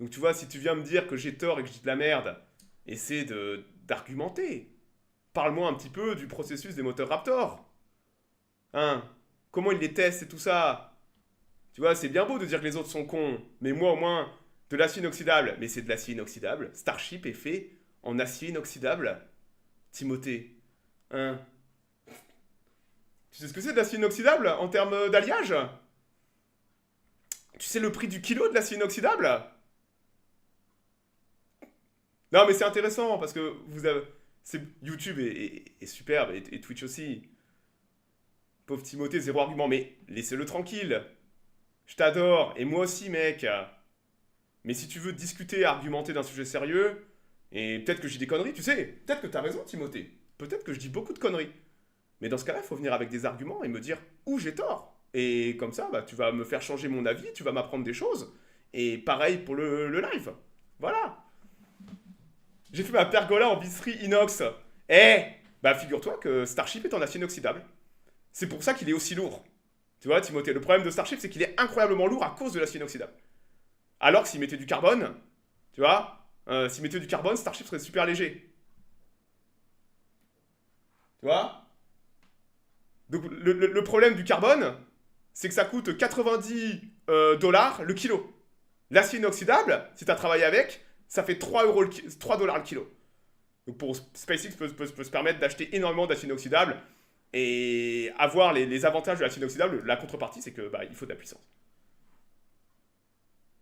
Donc tu vois, si tu viens me dire que j'ai tort et que je dis de la merde, essaie d'argumenter. Parle-moi un petit peu du processus des moteurs Raptor. Hein? Comment ils les testent et tout ça? Tu vois, c'est bien beau de dire que les autres sont cons, mais moi au moins, de l'acier inoxydable. Mais c'est de l'acier inoxydable. Starship est fait en acier inoxydable. Timothée. Hein? Tu sais ce que c'est de l'acier inoxydable en termes d'alliage? Tu sais le prix du kilo de l'acier inoxydable? Non mais c'est intéressant parce que YouTube est superbe et Twitch aussi. Pauvre Timothée, zéro argument, mais laissez-le tranquille. Je t'adore, et moi aussi mec. Mais si tu veux discuter, argumenter d'un sujet sérieux, et peut-être que je dis des conneries, tu sais, peut-être que t'as raison Timothée. Peut-être que je dis beaucoup de conneries. Mais dans ce cas-là, il faut venir avec des arguments et me dire où j'ai tort. Et comme ça, bah, tu vas me faire changer mon avis, tu vas m'apprendre des choses. Et pareil pour le live. Voilà. J'ai fait ma pergola en visserie inox. Bah figure-toi que Starship est en acier inoxydable. C'est pour ça qu'il est aussi lourd. Tu vois, Timothée, le problème de Starship, c'est qu'il est incroyablement lourd à cause de l'acier inoxydable. Alors que s'il mettait du carbone, tu vois, s'il mettait du carbone, Starship serait super léger. Tu vois? Donc le problème du carbone, c'est que ça coûte 90 $ le kilo. L'acier inoxydable, si tu as travaillé avec, ça fait 3 $ le kilo. Donc pour SpaceX peut se permettre d'acheter énormément d'acier inoxydable et avoir les avantages de l'acier inoxydable. La contrepartie, c'est que bah, il faut de la puissance.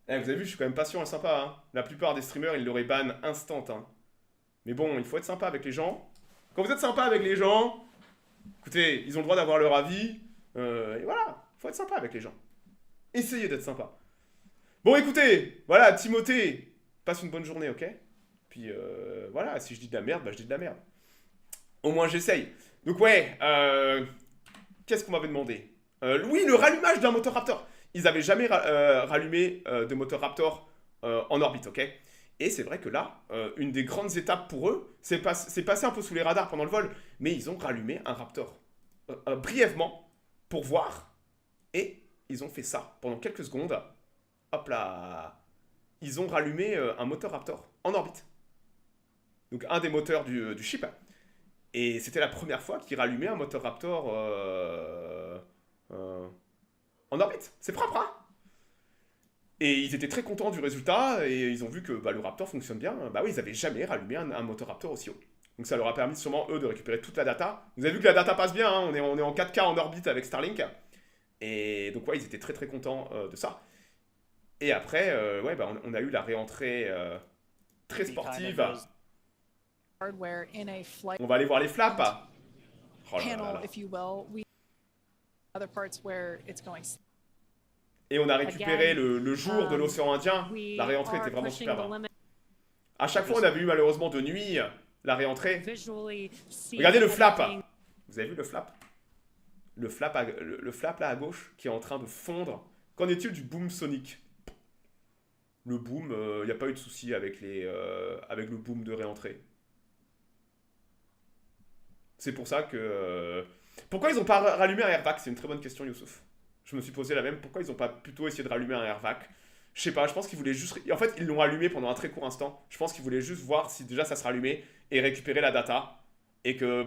Vous avez vu, je suis quand même patient et sympa. Hein. La plupart des streamers, ils l'auraient ban instant. Hein. Mais bon, il faut être sympa avec les gens. Quand vous êtes sympa avec les gens, écoutez, ils ont le droit d'avoir leur avis. Et voilà, il faut être sympa avec les gens. Essayez d'être sympa. Bon, écoutez, voilà, Timothée, passe une bonne journée, ok? Puis voilà, si je dis de la merde, bah je dis de la merde. Au moins j'essaye. Donc ouais, qu'est-ce qu'on m'avait demandé? Oui, le rallumage d'un moteur Raptor. Ils n'avaient jamais rallumé de moteur Raptor en orbite, ok? Et c'est vrai que là, une des grandes étapes pour eux, c'est passé un peu sous les radars pendant le vol, mais ils ont rallumé un Raptor brièvement pour voir. Et ils ont fait ça pendant quelques secondes. Hop là! Ils ont rallumé un moteur Raptor en orbite. Donc un des moteurs du ship. Et c'était la première fois qu'ils rallumaient un moteur Raptor en orbite. C'est propre, hein? Et ils étaient très contents du résultat et ils ont vu que bah, le Raptor fonctionne bien. Bah oui, ils n'avaient jamais rallumé un moteur Raptor aussi haut. Donc ça leur a permis sûrement, eux, de récupérer toute la data. Vous avez vu que la data passe bien, hein, on est en 4K en orbite avec Starlink. Et donc ouais, ils étaient très très contents de ça. Et après, ouais, bah, on a eu la réentrée très sportive. On va aller voir les flaps. Oh là là là. Et on a récupéré le jour de l'océan Indien. La réentrée était vraiment super. À chaque fois, on avait eu malheureusement de nuit la réentrée. Regardez le flap. Vous avez vu le flap? Le flap là à gauche qui est en train de fondre. Qu'en est-il du boom sonic? Le boom, il n'y a pas eu de souci avec le boom de réentrée. C'est pour ça que... Pourquoi ils n'ont pas rallumé un airvac? C'est une très bonne question, Youssouf. Je me suis posé la même. Pourquoi ils n'ont pas plutôt essayé de rallumer un airvac? Je sais pas, je pense qu'ils voulaient juste... En fait, ils l'ont allumé pendant un très court instant. Je pense qu'ils voulaient juste voir si déjà ça se rallumait et récupérer la data. Et que...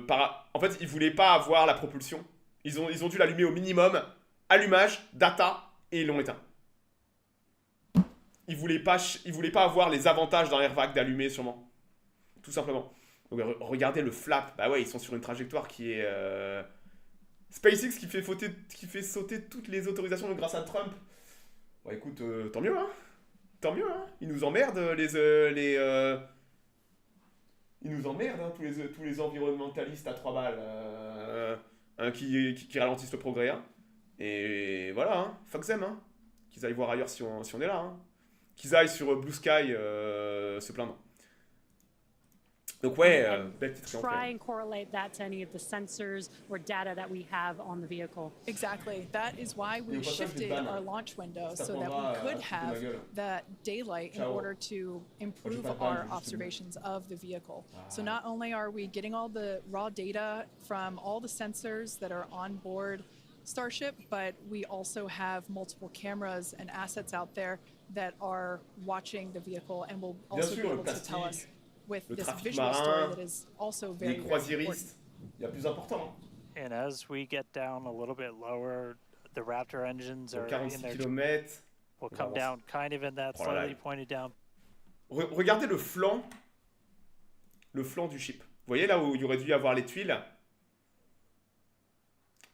En fait, ils voulaient pas avoir la propulsion. Ils ont dû l'allumer au minimum. Allumage, data, et ils l'ont éteint. Ils voulaient pas avoir les avantages d'un airvac d'allumer, sûrement. Tout simplement. Donc, regardez le flap. Bah ouais, ils sont sur une trajectoire qui est... SpaceX qui fait sauter toutes les autorisations grâce à Trump. Bon, écoute, tant mieux, hein. Tant mieux, hein. Ils nous emmerdent, ils nous emmerdent, hein, tous les environnementalistes à 3 balles qui ralentissent le progrès, hein. Et voilà, hein. Fuck them, hein. Qu'ils aillent voir ailleurs si on est là, hein. Qu'ils aillent sur Blue Sky se plaindre. Donc ouais, belle petite réentrée. Try and correlate that to any of the sensors or data that we have on the vehicle. Exactly. That is why we shifted our launch window so that we could have that daylight in order to improve our observations of the vehicle. So not only are we getting all the raw data from all the sensors that are on board Starship, but we also have multiple cameras and assets out there that are watching the vehicle and will also be able to tell us with Le this trafic visual story marin, that is also les very, very important. croisiéristes. Il y a plus important. Hein. And as we get down a little bit lower, the Raptor engines are in 46 their km. will come down kind of in that Oh là là. slightly pointed down. Regardez le flanc du ship. Vous voyez là où il aurait dû y avoir les tuiles?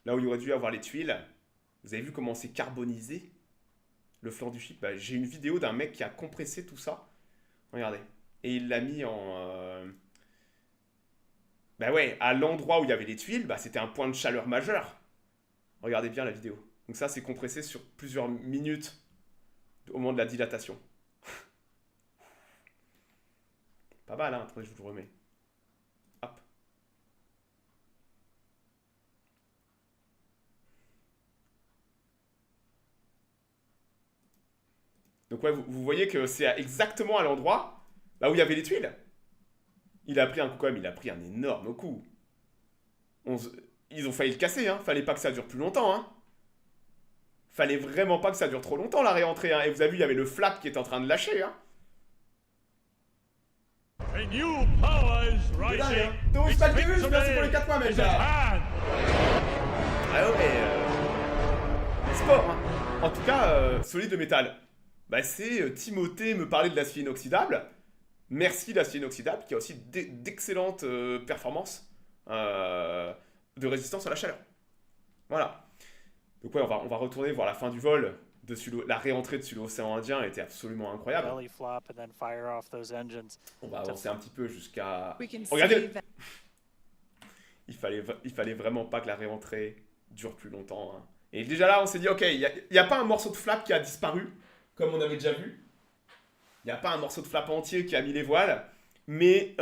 Là où il aurait dû y avoir les tuiles, vous avez vu comment c'est carbonisé? Le flanc du ship. Bah, j'ai une vidéo d'un mec qui a compressé tout ça. Regardez. Et il l'a mis en... Bah ouais, à l'endroit où il y avait les tuiles, bah, c'était un point de chaleur majeur. Regardez bien la vidéo. Donc ça, c'est compressé sur plusieurs minutes au moment de la dilatation. Pas mal, hein? Attendez, je vous le remets. Hop. Donc ouais, vous voyez que c'est exactement à l'endroit là où il y avait les tuiles. Il a pris un coup quand même, il a pris un énorme coup. Ils ont failli le casser, hein. Fallait pas que ça dure plus longtemps, hein. Fallait vraiment pas que ça dure trop longtemps la réentrée, hein. Et vous avez vu, il y avait le flap qui est en train de lâcher, hein. A new power is rising. Donc, Spalkeus, merci pour les 4 mois, mec. Ah ouais, sport, hein. En tout cas, solide de métal. Bah, c'est Timothée me parlait de l'acier inoxydable. Merci l'acier inoxydable qui a aussi d'excellentes performances de résistance à la chaleur. Voilà. Donc ouais, on va retourner voir la fin du vol. La réentrée dessus l'océan Indien était absolument incroyable. On va avancer un petit peu jusqu'à... Regardez. Il fallait vraiment pas que la réentrée dure plus longtemps. Hein. Et déjà là, on s'est dit, ok, il n'y a pas un morceau de flap qui a disparu, comme on avait déjà vu. Il n'y a pas un morceau de flap entier qui a mis les voiles. Mais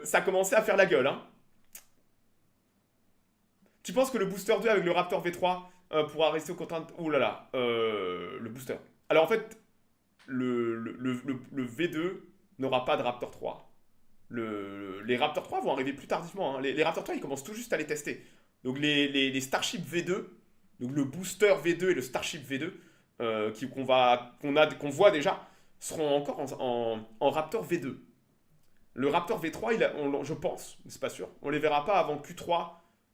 ça commençait à faire la gueule. Hein. Tu penses que le booster 2 avec le Raptor V3 pourra rester au contrainte... Ouh là là, le booster. Alors en fait, le V2 n'aura pas de Raptor 3. Les Raptor 3 vont arriver plus tardivement. Hein. Les Raptor 3, ils commencent tout juste à les tester. Donc les Starship V2, donc le booster V2 et le Starship V2, qu'on voit déjà, seront encore en Raptor V2. Le Raptor V3, je pense, mais c'est pas sûr, on les verra pas avant Q3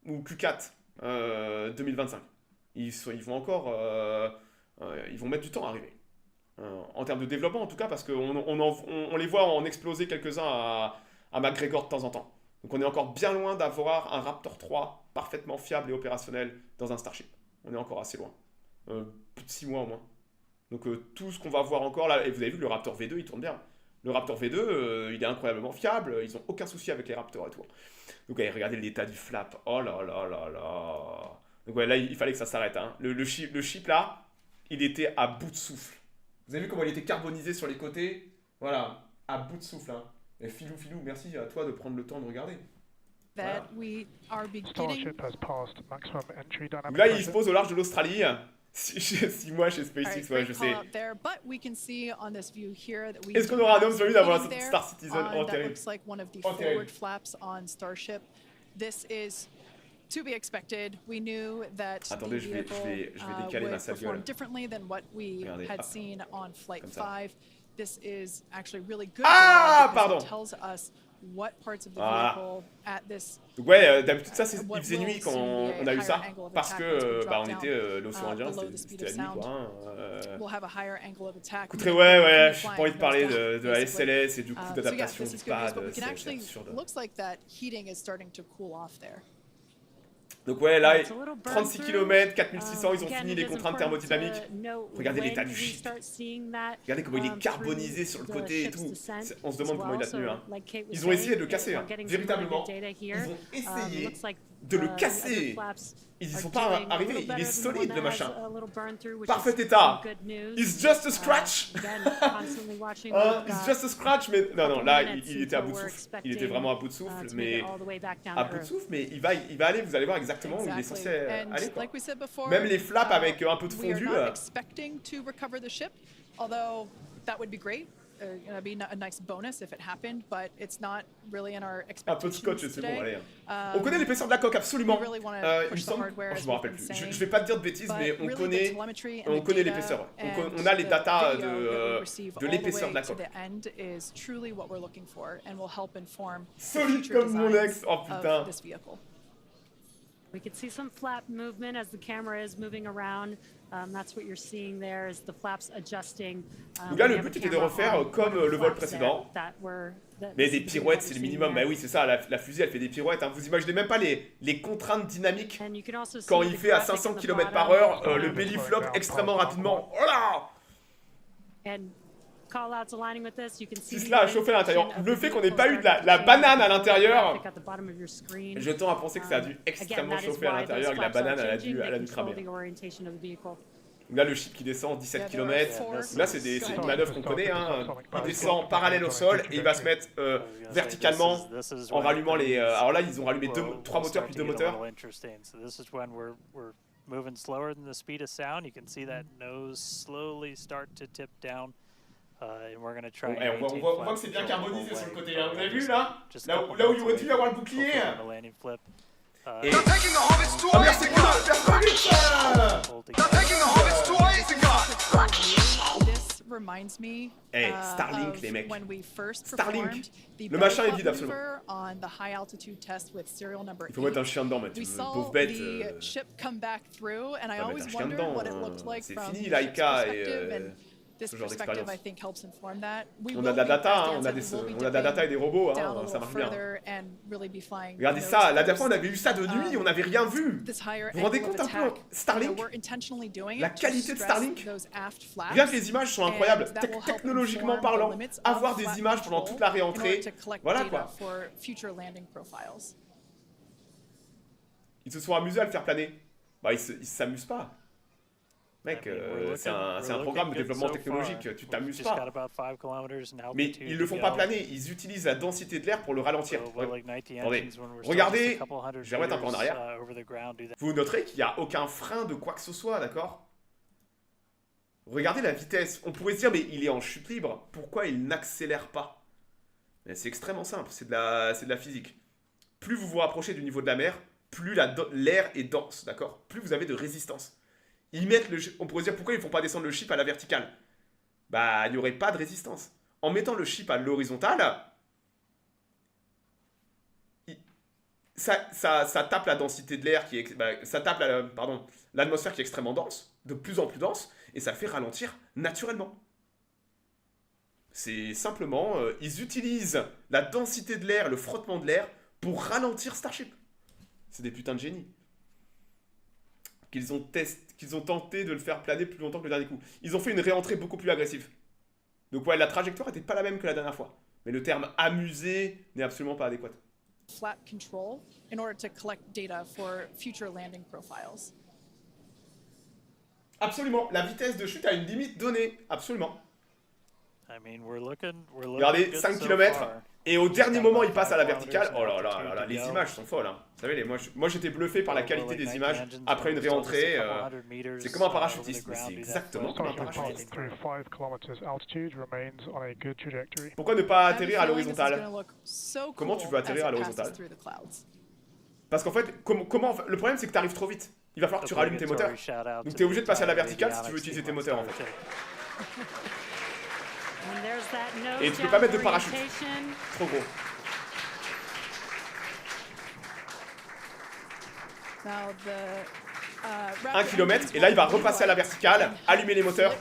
ou Q4 2025. Ils vont encore... ils vont mettre du temps à arriver. En termes de développement, en tout cas, parce qu'on les voit en exploser quelques-uns à McGregor de temps en temps. Donc on est encore bien loin d'avoir un Raptor 3 parfaitement fiable et opérationnel dans un Starship. On est encore assez loin. Plus de 6 mois au moins. Donc tout ce qu'on va voir encore là... Et vous avez vu, le Raptor V2, il tourne bien. Le Raptor V2, il est incroyablement fiable. Ils n'ont aucun souci avec les Raptors et tout. Donc ouais, regardez l'état du flap. Oh là là là là. Donc ouais, là, il fallait que ça s'arrête. Hein. Le chip là, il était à bout de souffle. Vous avez vu comment il était carbonisé sur les côtés? Voilà, à bout de souffle. Hein. Et Filou, merci à toi de prendre le temps de regarder. Voilà. Donc là, il se pose au large de l'Australie. 6 mois chez SpaceX, ouais, je sais. Est-ce qu'on aura un homme sur lui d'avoir la Star Citizen? Oh, terrible. Oh, terrible. To be expected, we knew that attendez, the je vais décaler ma would sale perform gueule. differently than what we had seen on Flight 5. This is actually really good because it tells us what parts of the vehicle at this. Donc ouais, d'habitude ça, il faisait nuit quand on a eu ça, parce que on était l'océan Indien, c'était la nuit quoi. Écoutez, ouais, j'ai pas envie de parler de la SLS et du coup d'adaptation du pad, c'est absurde. Donc ouais, là, 36 km, 4600, ils ont fini les contraintes thermodynamiques. Regardez l'état du ship. Regardez comment il est carbonisé sur le côté et tout. On se demande comment il a tenu. Hein. Ils ont essayé de le casser, hein. Véritablement. Ils ont essayé de le casser. Ils y sont pas arrivés. Il est solide, le machin. Parfait état. It's just a scratch. It's just a scratch, mais... Non, là, il était à bout de souffle. Il était vraiment à bout de souffle, mais... À bout de souffle, mais il va aller, vous allez voir exactement où il est censé aller, quoi. Même les flaps avec un peu de fondu. gonna be a nice bonus if it happened, but it's not really in our Un peu de scotch, expectations c'est bon, allez. today. On connaît l'épaisseur de la coque, absolument. we really wanna Il me push the semble, hardware, je as me we've rappelle been plus. saying, Je vais pas te dire de bêtises, but mais really the telemetry and on the connaît data l'épaisseur. and On a les the datas video that we receive de all the l'épaisseur de way la to coque. the end is truly what we're looking for and will help inform the Solide future comme mon designs ex, oh putain. of this vehicle. We could see some flap movement as the camera is moving around. That's what you're seeing there is the flaps adjusting. Donc là, le but était de refaire comme le vol précédent. Mais des pirouettes, c'est le minimum. Bah oui, c'est ça, la fusée, elle fait des pirouettes. Hein. Vous imaginez même pas les contraintes dynamiques quand il fait à 500 km/h le belly flop extrêmement rapidement. Oh là! Si cela a chauffé à l'intérieur, le fait qu'on n'ait pas eu de la banane à l'intérieur, je tends à penser que ça a dû extrêmement chauffer à l'intérieur et que la banane elle a dû cramer. Donc là, le chip qui descend 17 km. Là, c'est une manœuvre qu'on connaît. Hein. Il descend parallèle au sol et il va se mettre verticalement en rallumant les. Alors là, ils ont rallumé 3 moteurs puis 2 moteurs. Moving slower than the speed of sound, you can see that nose slowly start to tip down. And we're gonna try on voit que c'est bien carbonisé sur le côté. Hein. Vous avez vu là où il aurait dû avoir le bouclier. Et... Oh merde, c'est quoi? Hey, Starlink les mecs. Starlink. Le machin est vide absolument. Il faut mettre un chien dedans, Mathieu. Pauvre bête. Faut mettre un chien dedans. C'est fini Laika et... ce genre d'expérience. On a de la data, hein, on a de la data et des robots, hein, ça marche bien. Regardez ça, la dernière fois on avait eu ça de nuit, on n'avait rien vu. Vous vous rendez compte un peu Starlink? La qualité de Starlink? Rien que les images sont incroyables, technologiquement parlant. Avoir des images pendant toute la réentrée, voilà quoi. Ils se sont amusés à le faire planer. Bah ils s'amusent pas. Mec, c'est un programme de développement technologique, tu t'amuses pas. Mais ils le font pas planer, ils utilisent la densité de l'air pour le ralentir. Attendez, regardez, je vais remettre un peu en arrière. Vous noterez qu'il n'y a aucun frein de quoi que ce soit, d'accord? Regardez la vitesse, on pourrait se dire, mais il est en chute libre, pourquoi il n'accélère pas? C'est extrêmement simple, c'est de la physique. Plus vous vous rapprochez du niveau de la mer, plus l'air est dense, d'accord? Plus vous avez de résistance. Ils mettent on pourrait se dire pourquoi ils ne font pas descendre le chip à la verticale. Bah, il n'y aurait pas de résistance. En mettant le chip à l'horizontale, ça tape la densité de l'air ça tape l'atmosphère qui est extrêmement dense, de plus en plus dense, et ça le fait ralentir naturellement. C'est simplement, ils utilisent la densité de l'air, le frottement de l'air pour ralentir Starship. C'est des putains de génies. Qu'ils ont tenté de le faire planer plus longtemps que le dernier coup. Ils ont fait une réentrée beaucoup plus agressive. Donc ouais, la trajectoire n'était pas la même que la dernière fois. Mais le terme amusé n'est absolument pas adéquat. Flap control in order to collect data for future landing profiles. Absolument, la vitesse de chute a une limite donnée, absolument. Regardez, 5 km, et au dernier moment, il passe à la verticale. Oh là là, là, les images sont folles. Hein. Vous savez, moi j'étais bluffé par la qualité des images après une réentrée. C'est comme un parachutiste, mais c'est exactement comme un parachutiste. Pourquoi ne pas atterrir à l'horizontale? Comment tu veux atterrir à l'horizontale? Parce qu'en fait, le problème c'est que tu arrives trop vite. Il va falloir que tu rallumes tes moteurs. Donc tu es obligé de passer à la verticale si tu veux utiliser tes moteurs en fait. Et tu peux pas mettre de parachute. Trop gros. 1 km, et là il va repasser à la verticale, allumer les moteurs.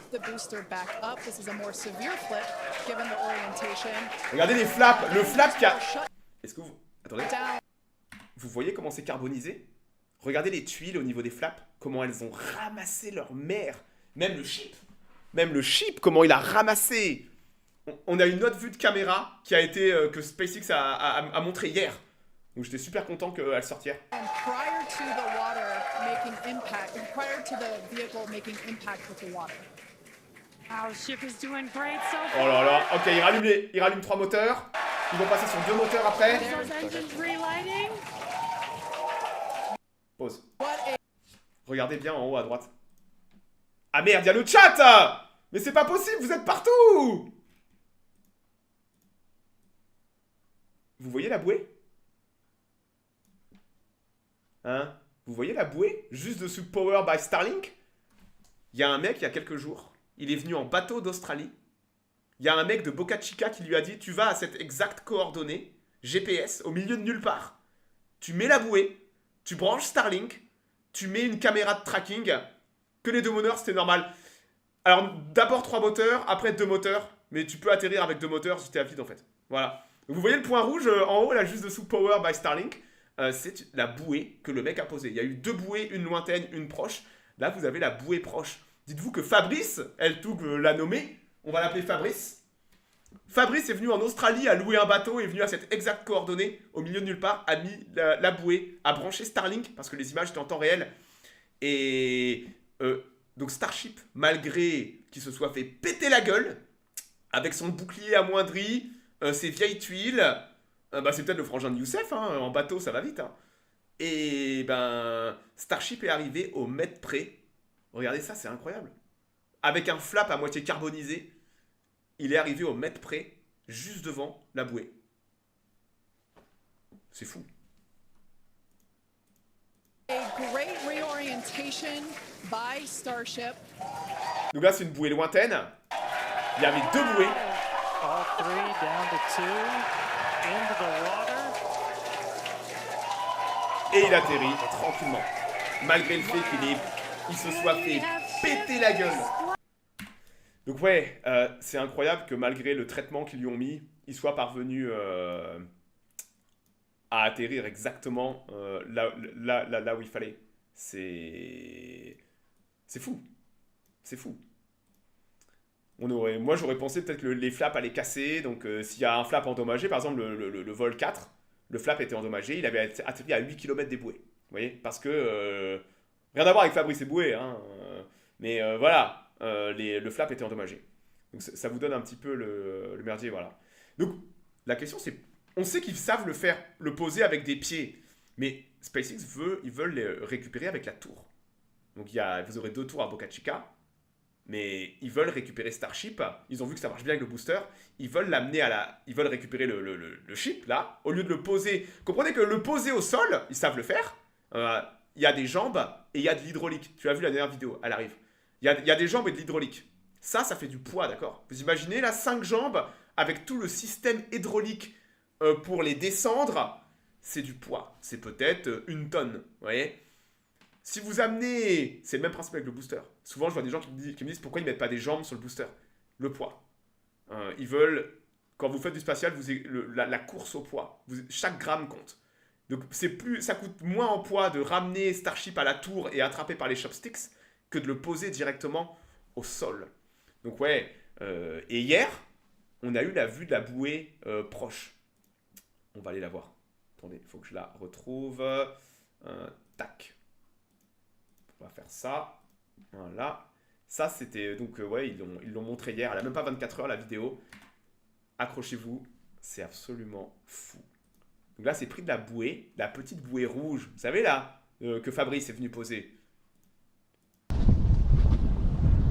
Regardez les flaps, le flap qui a... Est-ce que vous... Attendez. Vous voyez comment c'est carbonisé? Regardez les tuiles au niveau des flaps, comment elles ont ramassé leur mère. Même le chip, comment il a ramassé. On a une autre vue de caméra qui a été que SpaceX a montré hier. Donc j'étais super content qu'elle sortière. Oh là là, ok, il rallume 3 moteurs. Ils vont passer sur 2 moteurs après. Pause. Regardez bien en haut à droite. Ah merde, il y a le chat! Mais c'est pas possible, vous êtes partout! Vous voyez la bouée? Hein? Vous voyez la bouée? Juste dessous Power by Starlink? Il y a un mec, il y a quelques jours, il est venu en bateau d'Australie. Il y a un mec de Boca Chica qui lui a dit, tu vas à cette exacte coordonnée, GPS, au milieu de nulle part. Tu mets la bouée, tu branches Starlink, tu mets une caméra de tracking, que les 2 moteurs, c'était normal. Alors, d'abord 3 moteurs, après 2 moteurs, mais tu peux atterrir avec 2 moteurs si t'es à vide en fait. Voilà. Vous voyez le point rouge en haut, là, juste dessous Power by Starlink, c'est la bouée que le mec a posée. Il y a eu 2 bouées, une lointaine, une proche. Là, vous avez la bouée proche. Dites-vous que Fabrice, Eltug l'a nommé, on va l'appeler Fabrice. Fabrice est venu en Australie, a loué un bateau, est venu à cette exacte coordonnée, au milieu de nulle part, a mis la bouée, a branché Starlink, parce que les images étaient en temps réel. Et donc Starship, malgré qu'il se soit fait péter la gueule, avec son bouclier amoindri, ses vieilles tuiles, c'est peut-être le frangin de Youssef, hein, en bateau ça va vite. Hein. Et Starship est arrivé au mètre près. Regardez ça, c'est incroyable. Avec un flap à moitié carbonisé, il est arrivé au mètre près, juste devant la bouée. C'est fou. A great reorientation by Starship. Donc là, c'est une bouée lointaine. Il y avait 2 bouées. All 3 down to 2 into the water. Et il atterrit tranquillement. Malgré le fait qu'il se soit fait péter la gueule. Donc ouais, c'est incroyable que malgré le traitement qu'ils lui ont mis, il soit parvenu à atterrir exactement là où il fallait. C'est fou. C'est fou. Moi j'aurais pensé peut-être que les flaps allaient casser. Donc s'il y a un flap endommagé, par exemple le vol 4, le flap était endommagé, il avait atterri à 8 km des bouées. Vous voyez? Parce que... rien à voir avec Fabrice et Bouée, hein, mais voilà, le flap était endommagé. Donc ça vous donne un petit peu le merdier, voilà. Donc la question c'est, on sait qu'ils savent le poser avec des pieds, mais SpaceX ils veulent les récupérer avec la tour. Donc vous aurez 2 tours à Boca Chica, mais ils veulent récupérer Starship, ils ont vu que ça marche bien avec le booster, ils veulent l'amener ils veulent récupérer le ship, là, au lieu de le poser. Comprenez que le poser au sol, ils savent le faire. Il y a des jambes et il y a de l'hydraulique. Tu as vu la dernière vidéo, elle arrive. Il y a des jambes et de l'hydraulique. Ça fait du poids, d'accord? Vous imaginez là, 5 jambes avec tout le système hydraulique pour les descendre, c'est du poids. C'est peut-être 1 tonne, vous voyez? Si vous amenez... C'est le même principe avec le booster. Souvent, je vois des gens qui me disent pourquoi ils ne mettent pas des jambes sur le booster. Le poids. Ils veulent... Quand vous faites du spatial, la course au poids. Chaque gramme compte. Donc ça coûte moins en poids de ramener Starship à la tour et attraper par les chopsticks que de le poser directement au sol. Donc ouais, et hier, on a eu la vue de la bouée proche. On va aller la voir. Attendez, il faut que je la retrouve. Tac. On va faire ça. Voilà. Ça, c'était... Donc ouais, ils l'ont montré hier. Elle n'a même pas 24 heures la vidéo. Accrochez-vous. C'est absolument fou. Donc là, c'est pris de la bouée, la petite bouée rouge, vous savez là, que Fabrice est venu poser.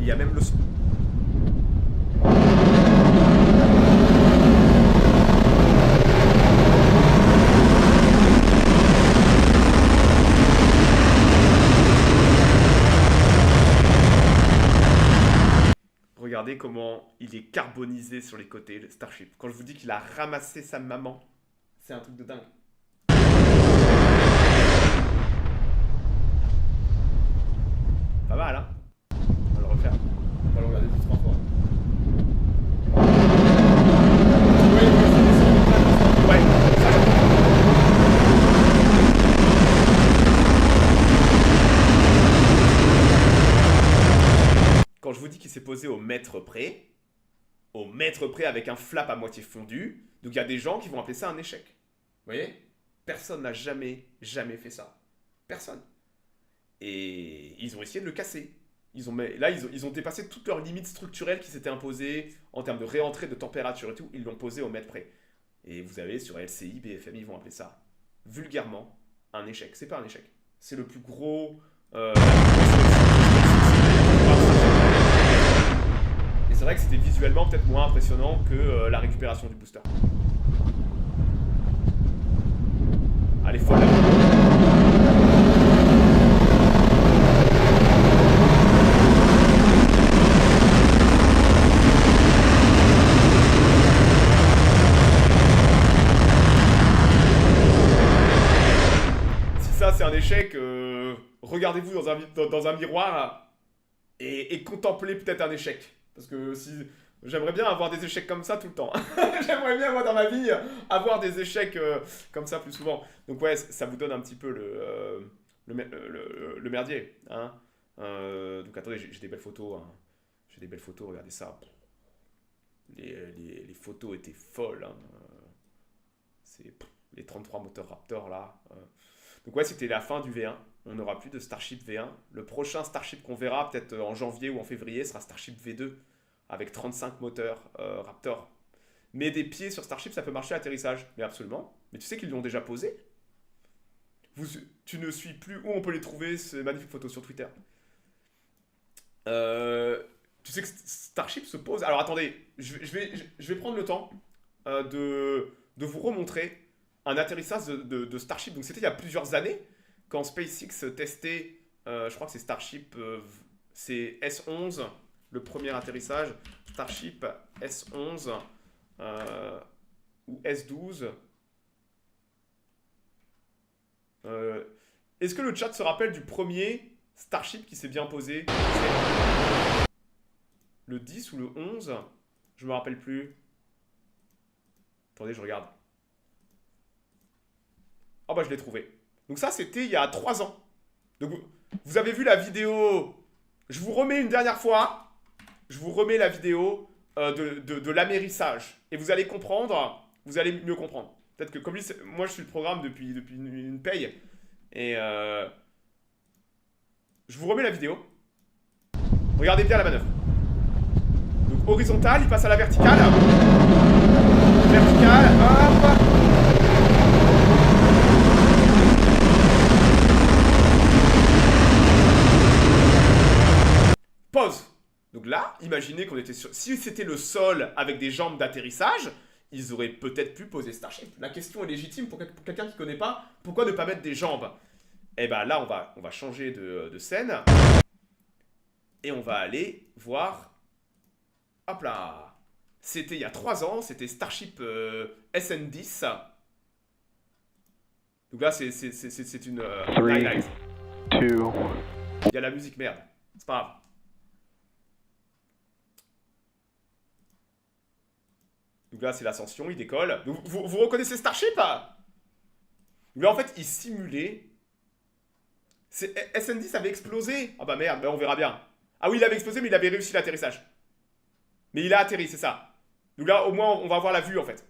Il y a même le... Regardez comment il est carbonisé sur les côtés, le Starship. Quand je vous dis qu'il a ramassé sa maman, c'est un truc de dingue. Pas mal, hein? On va le refaire. On va le regarder 2-3 fois. Ouais. Quand je vous dis qu'il s'est posé au mètre près avec un flap à moitié fondu, donc il y a des gens qui vont appeler ça un échec. Vous voyez? Personne n'a jamais fait ça. Personne. Et ils ont essayé de le casser. Ils ont dépassé toutes leurs limites structurelles qui s'étaient imposées en termes de réentrée de température et tout. Ils l'ont posé au mètre près. Et vous avez sur LCI, BFM, ils vont appeler ça vulgairement un échec. C'est pas un échec. C'est le plus gros... Et c'est vrai que c'était visuellement peut-être moins impressionnant que la récupération du booster. Elle est folle. Si ça c'est un échec, regardez-vous dans un miroir et contemplez peut-être un échec. Parce que si... J'aimerais bien avoir des échecs comme ça tout le temps. J'aimerais bien, moi, dans ma vie, avoir des échecs comme ça plus souvent. Donc ouais, ça vous donne un petit peu le merdier. Hein. Donc attendez, j'ai des belles photos. Hein. J'ai des belles photos, regardez ça. Les photos étaient folles. Hein. C'est les 33 moteurs Raptor, là. Donc ouais, c'était la fin du V1. On n'aura plus de Starship V1. Le prochain Starship qu'on verra, peut-être en janvier ou en février, sera Starship V2. Avec 35 moteurs Raptor. Mais des pieds sur Starship, ça peut marcher à l'atterrissage. Mais absolument. Mais tu sais qu'ils l'ont déjà posé. Tu ne suis plus où on peut les trouver, ces magnifiques photos sur Twitter. Tu sais que Starship se pose... Alors attendez, je vais prendre le temps de vous remontrer un atterrissage de Starship. Donc c'était il y a plusieurs années, quand SpaceX testait, je crois que c'est Starship, c'est S11... Le premier atterrissage, Starship S11 ou S12. Est-ce que le chat se rappelle du premier Starship qui s'est bien posé? Le 10 ou le 11? Je me rappelle plus. Attendez, je regarde. Oh bah je l'ai trouvé. Donc ça c'était il y a 3 ans. Donc vous avez vu la vidéo. Je vous remets une dernière fois. Je vous remets la vidéo de l'amérissage. Et vous allez comprendre, vous allez mieux comprendre. Peut-être que comme lui, moi je suis le programme depuis une paye. Et je vous remets la vidéo. Regardez bien la manœuvre. Donc horizontale, il passe à la verticale. Verticale, hop. Pause. Donc là, imaginez qu'on était sur... Si c'était le sol avec des jambes d'atterrissage, ils auraient peut-être pu poser Starship. La question est légitime pour quelqu'un qui ne connaît pas. Pourquoi ne pas mettre des jambes? Et bien là, on va changer de scène. Et on va aller voir... Hop là. C'était il y a 3 ans, c'était Starship SN10. Donc là, c'est une... highlight. 2. Il y a la musique, merde. C'est pas grave. Donc là, c'est l'ascension, il décolle. Donc, vous reconnaissez Starship? Là, en fait, il simulait... SN10 avait explosé. Ah bah merde, bah on verra bien. Ah oui, il avait explosé, mais il avait réussi l'atterrissage. Mais il a atterri, c'est ça. Donc là, au moins, on va voir la vue, en fait.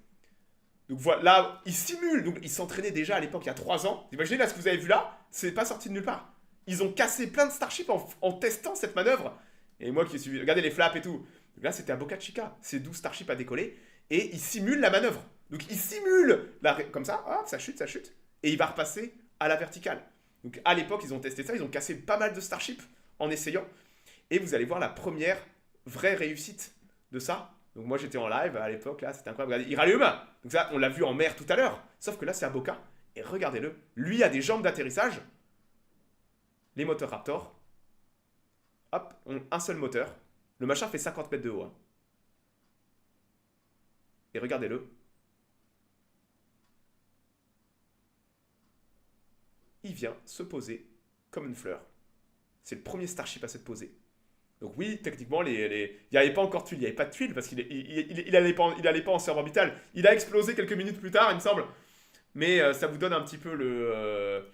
Donc voilà, là, il simule. Donc, il s'entraînait déjà à l'époque, il y a 3 ans. Imaginez, là, ce que vous avez vu là, c'est pas sorti de nulle part. Ils ont cassé plein de Starship en testant cette manœuvre. Et moi qui ai suivi... Regardez les flaps et tout. Donc là, c'était à Boca Chica. C'est d'où Starship a décollé. Et il simule la manœuvre. Donc il simule comme ça, hop, ça chute. Et il va repasser à la verticale. Donc à l'époque, ils ont testé ça, ils ont cassé pas mal de Starship en essayant. Et vous allez voir la première vraie réussite de ça. Donc moi j'étais en live à l'époque, là, c'était incroyable. Regardez, il rallume. Donc ça, on l'a vu en mer tout à l'heure. Sauf que là, c'est à Boca. Et regardez-le, lui a des jambes d'atterrissage. Les moteurs Raptor. Hop, un seul moteur. Le machin fait 50 mètres de haut. Hein. Et regardez-le. Il vient se poser comme une fleur. C'est le premier Starship à se poser. Donc oui, techniquement, il n'y avait pas encore de tuiles. Il n'y avait pas de tuiles parce qu'il n'allait pas en serve orbital. Il a explosé quelques minutes plus tard, il me semble. Mais ça vous donne un petit peu le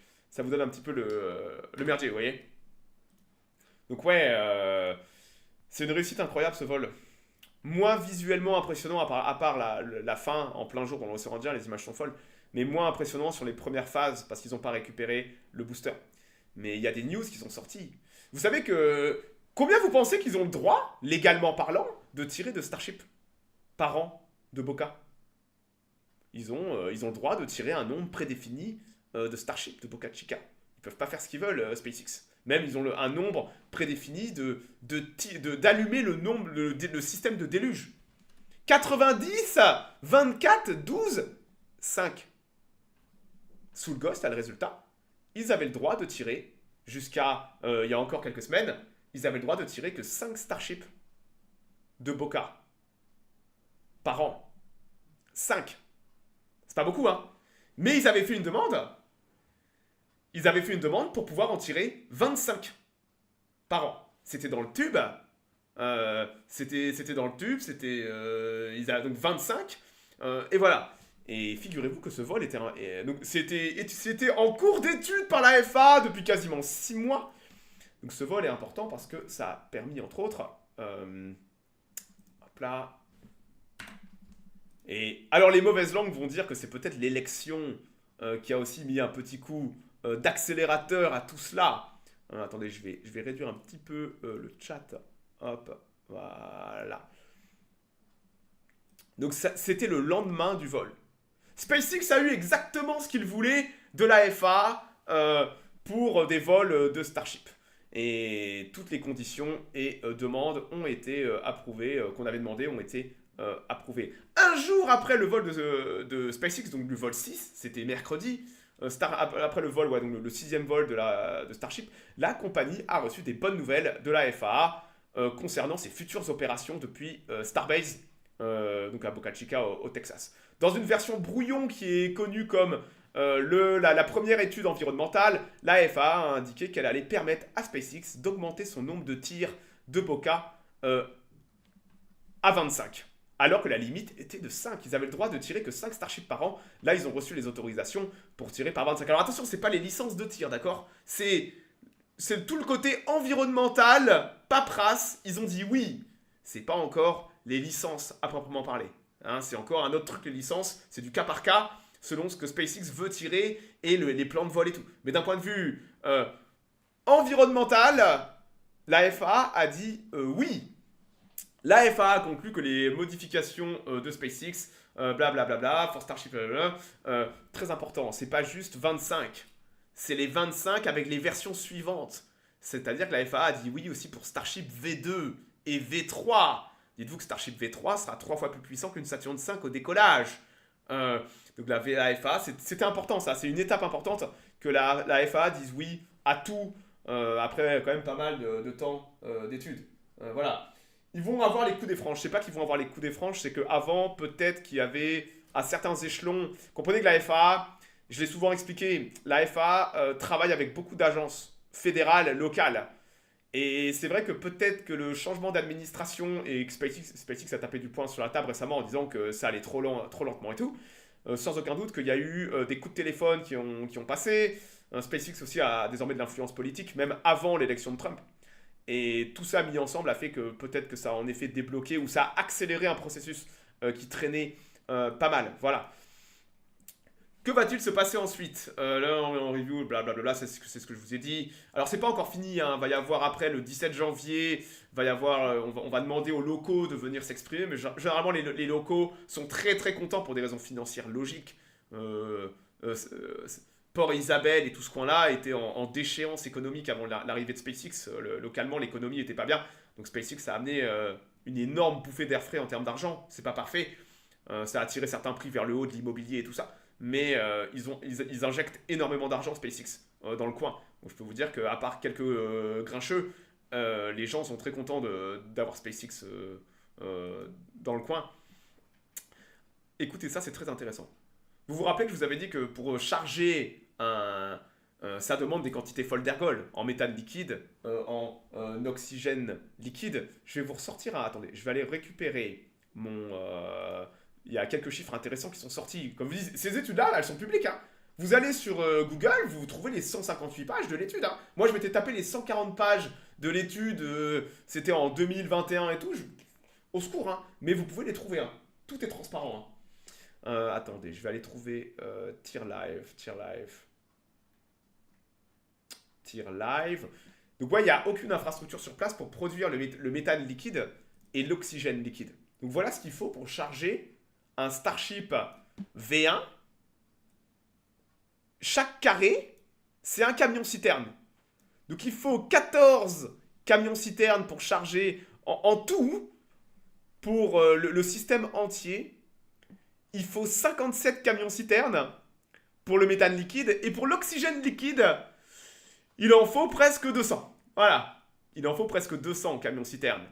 merdier, vous voyez. Donc ouais, c'est une réussite incroyable ce vol. Moins visuellement impressionnant, à part la fin, en plein jour, dans l'océan Indien, les images sont folles, mais moins impressionnant sur les premières phases, parce qu'ils n'ont pas récupéré le booster. Mais il y a des news qui sont sorties. Vous savez que... Combien vous pensez qu'ils ont le droit, légalement parlant, de tirer de Starship par an de Boca? Ils ont le droit de tirer un nombre prédéfini de Starship, de Boca Chica. Ils peuvent pas faire ce qu'ils veulent, SpaceX. Même, ils ont un nombre prédéfini d'allumer le système de déluge. 90, 24, 12, 5. sous le Ghost, à le résultat, ils avaient le droit de tirer, jusqu'à il y a encore quelques semaines, ils avaient le droit de tirer que 5 Starships de Boca par an. 5. C'est pas beaucoup, hein. Mais ils avaient fait une demande. Ils avaient fait une demande pour pouvoir en tirer 25 par an. C'était dans le tube. C'était dans le tube. Ils avaient donc 25. Et voilà. Et figurez-vous que ce vol était... donc c'était en cours d'étude par la FAA depuis quasiment 6 mois. Donc ce vol est important parce que ça a permis, entre autres... hop là... Et alors les mauvaises langues vont dire que c'est peut-être l'élection qui a aussi mis un petit coup d'accélérateur à tout cela. Attendez, je vais réduire un petit peu le chat. Hop, voilà. Donc c'était le lendemain du vol. SpaceX a eu exactement ce qu'il voulait de la FAA pour des vols de Starship. Et toutes les conditions et demandes ont été approuvées, qu'on avait demandé, ont été approuvé. Un jour après le vol de SpaceX, donc le vol 6, c'était mercredi, après le vol, donc le 6e vol de Starship, la compagnie a reçu des bonnes nouvelles de la FAA concernant ses futures opérations depuis Starbase, donc à Boca Chica au Texas. Dans une version brouillon qui est connue comme la première étude environnementale, la FAA a indiqué qu'elle allait permettre à SpaceX d'augmenter son nombre de tirs de Boca à 25. Alors que la limite était de 5. Ils avaient le droit de tirer que 5 Starships par an. Là, ils ont reçu les autorisations pour tirer par 25. Alors attention, c'est pas les licences de tir, d'accord? C'est tout le côté environnemental, paperasse. Ils ont dit oui. C'est pas encore les licences à proprement parler. Hein, c'est encore un autre truc, les licences. C'est du cas par cas, selon ce que SpaceX veut tirer et les plans de vol et tout. Mais d'un point de vue environnemental, la FAA a dit oui. La FAA a conclu que les modifications de SpaceX, blablabla, for Starship, blablabla, très important, c'est pas juste 25, c'est les 25 avec les versions suivantes. C'est-à-dire que la FAA a dit oui aussi pour Starship V2 et V3. Dites-vous que Starship V3 sera 3 fois plus puissant qu'une Saturn V au décollage. Donc la FAA, c'était important ça, c'est une étape importante que la FAA dise oui à tout, après quand même pas mal de temps d'études. Voilà. Ils vont avoir les coups des franges. Je sais pas qu'ils vont avoir les coups des franges, c'est qu'avant, peut-être qu'il y avait à certains échelons... Comprenez que la FAA, je l'ai souvent expliqué, la FAA travaille avec beaucoup d'agences fédérales, locales. Et c'est vrai que peut-être que le changement d'administration et que SpaceX a tapé du poing sur la table récemment en disant que ça allait trop lentement et tout, sans aucun doute qu'il y a eu des coups de téléphone qui ont passé. SpaceX aussi a désormais de l'influence politique, même avant l'élection de Trump. Et tout ça mis ensemble a fait que peut-être que ça a en effet débloqué ou ça a accéléré un processus qui traînait pas mal. Voilà. Que va-t-il se passer ensuite? Là, en review, blablabla, c'est ce que je vous ai dit. Alors, c'est pas encore fini. Hein. Va y avoir après le 17 janvier, va y avoir, on va demander aux locaux de venir s'exprimer. Mais généralement, les locaux sont très très contents pour des raisons financières logiques. Port Isabelle et tout ce coin-là était en déchéance économique avant l'arrivée de SpaceX. Localement, l'économie n'était pas bien. Donc SpaceX a amené une énorme bouffée d'air frais en termes d'argent. C'est pas parfait. Ça a attiré certains prix vers le haut de l'immobilier et tout ça. Mais ils injectent énormément d'argent SpaceX dans le coin. Donc je peux vous dire qu'à part quelques grincheux, les gens sont très contents d'avoir SpaceX dans le coin. Écoutez ça, c'est très intéressant. Vous vous rappelez que je vous avais dit que pour charger ça demande des quantités folles d'ergol en méthane liquide, en oxygène liquide. Je vais vous ressortir, attendez, je vais aller récupérer mon... il y a quelques chiffres intéressants qui sont sortis. Comme vous dites, ces études-là, elles sont publiques. Hein. Vous allez sur Google, vous trouvez les 158 pages de l'étude. Hein. Moi, je m'étais tapé les 140 pages de l'étude, c'était en 2021 et tout. Au secours, hein. Mais vous pouvez les trouver. Hein. Tout est transparent. Hein. Attendez, je vais aller trouver Tir Live. Donc, ouais, il n'y a aucune infrastructure sur place pour produire le méthane liquide et l'oxygène liquide. Donc, voilà ce qu'il faut pour charger un Starship V1. Chaque carré, c'est un camion-citerne. Donc, il faut 14 camions-citernes pour charger en tout, pour le système entier. Il faut 57 camions-citernes pour le méthane liquide. Et pour l'oxygène liquide, il en faut presque 200. Voilà. Il en faut presque 200 en camion-citerne.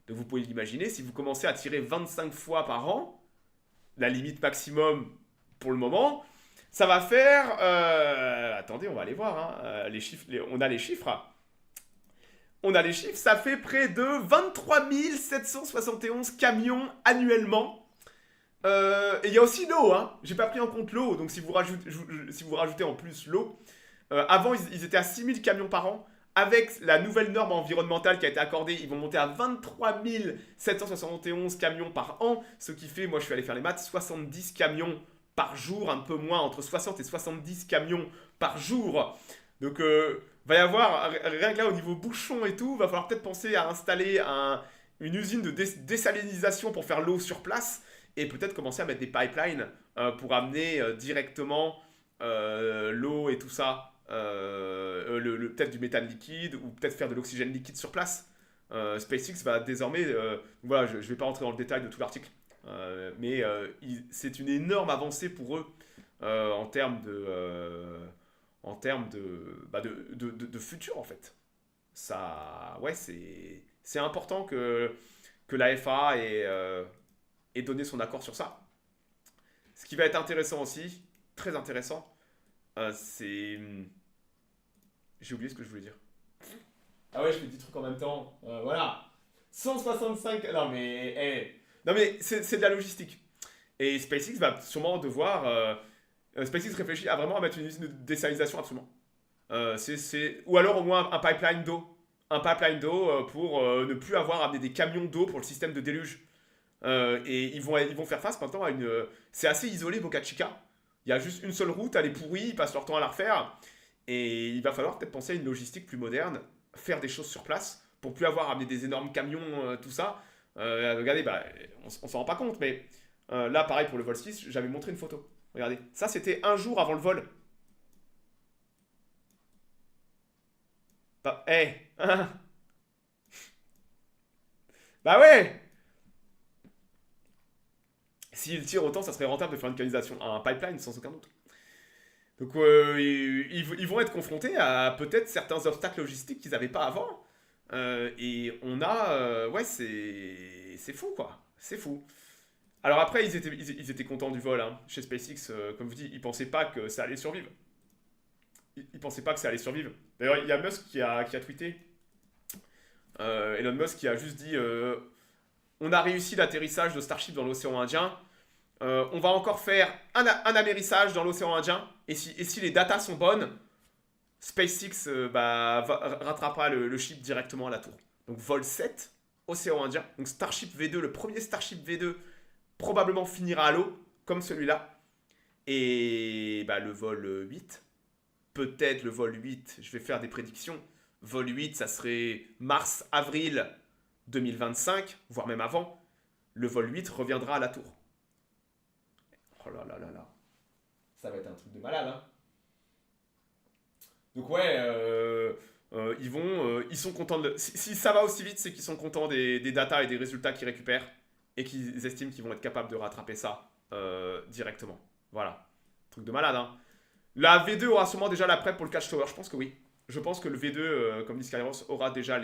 Donc vous pouvez l'imaginer, si vous commencez à tirer 25 fois par an, la limite maximum pour le moment, ça va faire... attendez, on va aller voir. Hein, les chiffres, on a les chiffres. On a les chiffres, ça fait près de 23 771 camions annuellement. Et il y a aussi l'eau, hein. J'ai pas pris en compte l'eau, donc si vous rajoutez en plus l'eau, avant ils étaient à 6000 camions par an. Avec la nouvelle norme environnementale qui a été accordée, ils vont monter à 23 771 camions par an, ce qui fait, moi je suis allé faire les maths, 70 camions par jour, un peu moins, entre 60 et 70 camions par jour. Donc va y avoir, rien que là au niveau bouchon et tout, va falloir peut-être penser à installer une usine de désalinisation pour faire l'eau sur place, et peut-être commencer à mettre des pipelines pour amener directement l'eau et tout ça. Peut-être du méthane liquide ou peut-être faire de l'oxygène liquide sur place. SpaceX va désormais, voilà, je ne vais pas rentrer dans le détail de tout l'article, mais c'est une énorme avancée pour eux en termes de futur en fait. Ça, ouais, c'est important que la FAA ait donné son accord sur ça. Ce qui va être intéressant aussi, très intéressant, c'est... J'ai oublié ce que je voulais dire. Ah ouais, je fais 10 trucs en même temps. Voilà. 165... Non mais c'est de la logistique. Et SpaceX va sûrement devoir... SpaceX réfléchit à vraiment mettre une usine de désalinisation absolument. Ou alors au moins un pipeline d'eau. Un pipeline d'eau pour ne plus avoir à amener des camions d'eau pour le système de déluge. Et ils vont faire face maintenant à une... C'est assez isolé Boca Chica. Il y a juste une seule route, elle est pourrie, ils passent leur temps à la refaire. Et il va falloir peut-être penser à une logistique plus moderne, faire des choses sur place, pour plus avoir à amener des énormes camions, tout ça. Regardez, on s'en rend pas compte, mais là, pareil pour le vol 6, j'avais montré une photo. Regardez, ça c'était un jour avant le vol. Bah ouais. S'ils tirent autant, ça serait rentable de faire une canalisation, un pipeline sans aucun doute. Donc ils vont être confrontés à peut-être certains obstacles logistiques qu'ils n'avaient pas avant. Et on a... ouais, c'est fou quoi. C'est fou. Alors après, ils étaient contents du vol. Hein. Chez SpaceX, comme je vous dis, ils ne pensaient pas que ça allait survivre. Ils pensaient pas que ça allait survivre. D'ailleurs, il y a Musk qui a tweeté. Elon Musk qui a juste dit on a réussi l'atterrissage de Starship dans l'océan Indien. On va encore faire un amérissage dans l'océan Indien. Et si les datas sont bonnes, SpaceX rattrapera le ship directement à la tour. Donc vol 7, océan Indien. Donc Starship V2, le premier Starship V2 probablement finira à l'eau, comme celui-là. Et le vol 8, peut-être le vol 8, je vais faire des prédictions. Vol 8, ça serait mars-avril 2025, voire même avant. Le vol 8 reviendra à la tour. Oh là là là là. Ça va être un truc de malade, hein. Donc ouais, ils sont contents de... Si ça va aussi vite, c'est qu'ils sont contents des datas et des résultats qu'ils récupèrent et qu'ils estiment qu'ils vont être capables de rattraper ça directement. Voilà. Truc de malade, hein. La V2 aura sûrement déjà la prep pour le catch tower, je pense que oui. Je pense que le V2, comme dit Skyros, aura déjà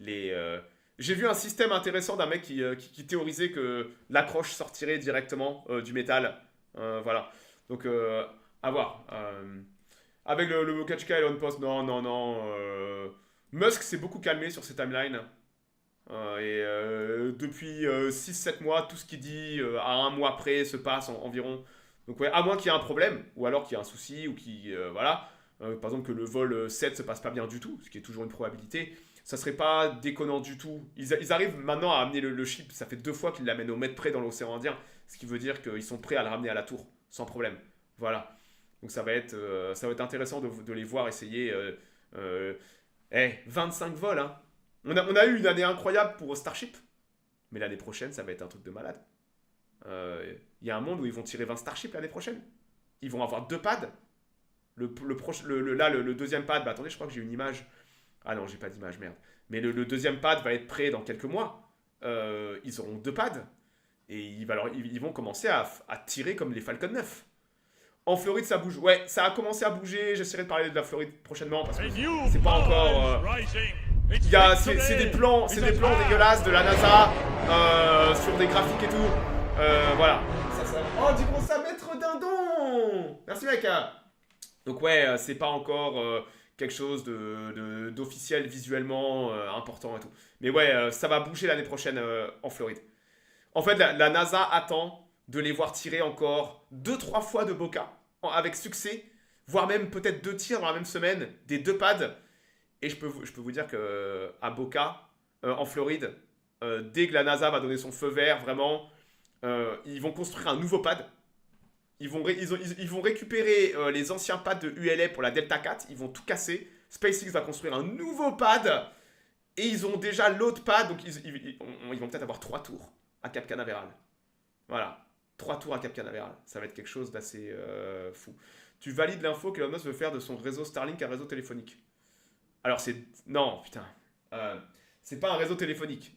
J'ai vu un système intéressant d'un mec qui théorisait que l'accroche sortirait directement du métal. Voilà. Donc, à voir. Avec le Boca Chica et Elon Post, non. Musk s'est beaucoup calmé sur ses timelines. Depuis 6-7 mois, tout ce qu'il dit à un mois près se passe environ. Donc, ouais, à moins qu'il y ait un problème, ou alors qu'il y ait un souci, ou voilà. Par exemple, que le vol 7 se passe pas bien du tout, ce qui est toujours une probabilité. Ça serait pas déconnant du tout. Ils arrivent maintenant à amener le ship, ça fait 2 fois qu'ils l'amènent au mètre près dans l'océan Indien, ce qui veut dire qu'ils sont prêts à le ramener à la tour, sans problème. Voilà. Donc ça va être intéressant de les voir essayer. 25 vols, hein. On a eu une année incroyable pour Starship, mais l'année prochaine, ça va être un truc de malade. Il y a un monde où ils vont tirer 20 Starship l'année prochaine. Ils vont avoir 2 pads. Le deuxième pad, attendez, je crois que j'ai une image. Ah non, j'ai pas d'image, merde. Mais le deuxième pad va être prêt dans quelques mois. Ils auront 2 pads. Et ils vont commencer à tirer comme les Falcon 9. En Floride, ça bouge. Ouais, ça a commencé à bouger. J'essaierai de parler de la Floride prochainement parce que A new c'est pas power encore. is rising. Its C'est des victory plans, is c'est des at plans hand. dégueulasses de la NASA sur des graphiques et tout. Voilà. Oh, du gros ça maître dindon. Merci mec. Donc ouais, c'est pas encore quelque chose d'officiel visuellement important et tout. Mais ouais, ça va bouger l'année prochaine en Floride. En fait, la NASA attend de les voir tirer encore 2-3 fois de Boca avec succès, voire même peut-être 2 tirs dans la même semaine, des 2 pads. Et je peux vous dire qu'à Boca, en Floride, dès que la NASA va donner son feu vert, vraiment, ils vont construire un nouveau pad. Ils vont récupérer les anciens pads de ULA pour la Delta 4. Ils vont tout casser. SpaceX va construire un nouveau pad. Et ils ont déjà l'autre pad. Donc ils vont peut-être avoir 3 tours à Cap Canaveral. Voilà. 3 tours à Cap Canaveral. Ça va être quelque chose d'assez fou. Tu valides l'info qu'Elon Musk veut faire de son réseau Starlink un réseau téléphonique. Alors c'est... Non, putain. C'est pas un réseau téléphonique.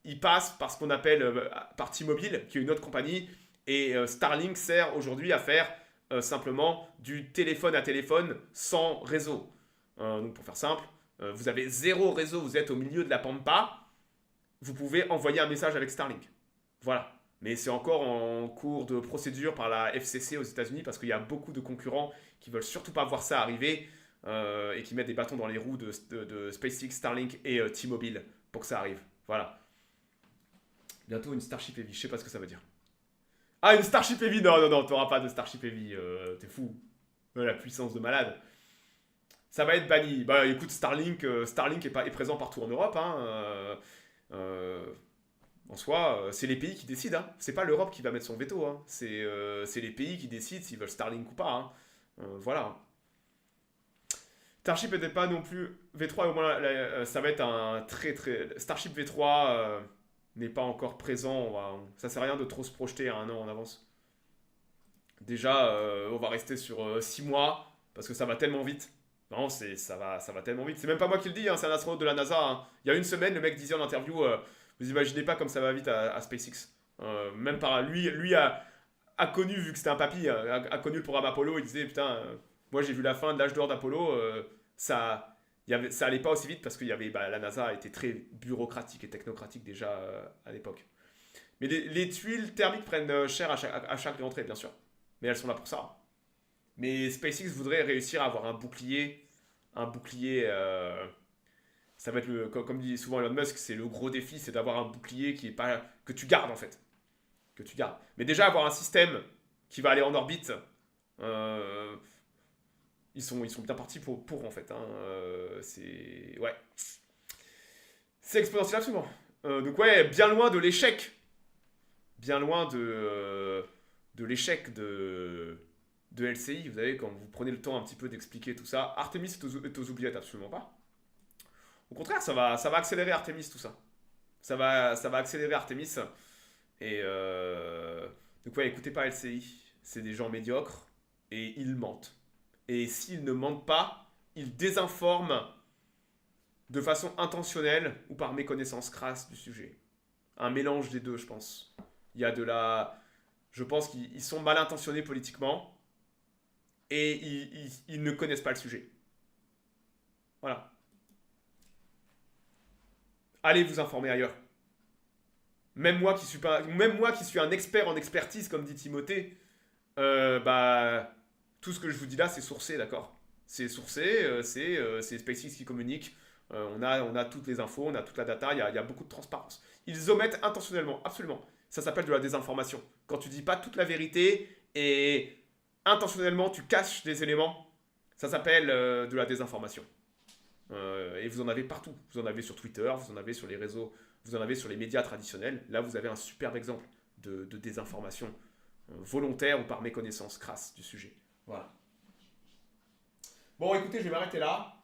Il passe par ce qu'on appelle par T-Mobile, qui est une autre compagnie. Et Starlink sert aujourd'hui à faire simplement du téléphone à téléphone sans réseau. Donc pour faire simple, vous avez 0 réseau, vous êtes au milieu de la pampa. Vous pouvez envoyer un message avec Starlink. Voilà. Mais c'est encore en cours de procédure par la FCC aux États-Unis parce qu'il y a beaucoup de concurrents qui veulent surtout pas voir ça arriver et qui mettent des bâtons dans les roues de SpaceX, Starlink et T-Mobile pour que ça arrive. Voilà. Bientôt une Starship Heavy, je sais pas ce que ça veut dire. Ah, une Starship Heavy, non, t'auras pas de Starship Heavy, t'es fou. La puissance de malade. Ça va être banni. Bah écoute, Starlink est présent partout en Europe, hein. En soi, c'est les pays qui décident. Hein. C'est pas l'Europe qui va mettre son veto. Hein. C'est les pays qui décident s'ils veulent Starlink ou pas. Hein. Voilà. Starship n'était pas non plus V3. Au moins, ça va être un très. Starship V3 n'est pas encore présent. Ça sert à rien de trop se projeter à 1 an en avance. Déjà, on va rester sur 6 mois parce que ça va tellement vite. Non, ça va tellement vite. C'est même pas moi qui le dis. Hein, c'est un astronaute de la NASA. Hein. Il y a une semaine, le mec disait en interview. Vous imaginez pas comme ça va vite à SpaceX. Même par lui a connu, vu que c'était un papy, a connu le programme Apollo. Il disait putain, moi j'ai vu la fin de l'âge d'or d'Apollo. Ça allait pas aussi vite parce que la NASA était très bureaucratique et technocratique déjà à l'époque. Mais les tuiles thermiques prennent cher à chaque rentrée, bien sûr. Mais elles sont là pour ça. Mais SpaceX voudrait réussir à avoir un bouclier. Ça va être comme dit souvent Elon Musk, c'est le gros défi, c'est d'avoir un bouclier que tu gardes en fait. Que tu gardes. Mais déjà avoir un système qui va aller en orbite, ils sont bien partis pour en fait. Hein. C'est exponentiel absolument. Donc ouais, bien loin de l'échec. Bien loin de l'échec de LCI. Vous savez, quand vous prenez le temps un petit peu d'expliquer tout ça, Artemis est aux oubliettes, absolument pas. Au contraire, ça va accélérer Artemis, tout ça. Ça va accélérer Artemis. Et donc ouais, écoutez pas LCI. C'est des gens médiocres et ils mentent. Et s'ils ne mentent pas, ils désinforment de façon intentionnelle ou par méconnaissance crasse du sujet. Un mélange des deux, je pense. Il y a je pense qu'ils sont mal intentionnés politiquement et ils ne connaissent pas le sujet. Voilà. Allez vous informer ailleurs. Même moi qui suis un expert en expertise, comme dit Timothée, tout ce que je vous dis là, c'est sourcé, d'accord ? C'est sourcé, c'est SpaceX qui communique. On a toutes les infos, on a toute la data, il y a beaucoup de transparence. Ils omettent intentionnellement, absolument. Ça s'appelle de la désinformation. Quand tu dis pas toute la vérité et intentionnellement tu caches des éléments, ça s'appelle de la désinformation. Et vous en avez partout. Vous en avez sur Twitter, vous en avez sur les réseaux, vous en avez sur les médias traditionnels. Là, vous avez un superbe exemple de désinformation volontaire ou par méconnaissance crasse du sujet. Voilà. Bon, écoutez, je vais m'arrêter là.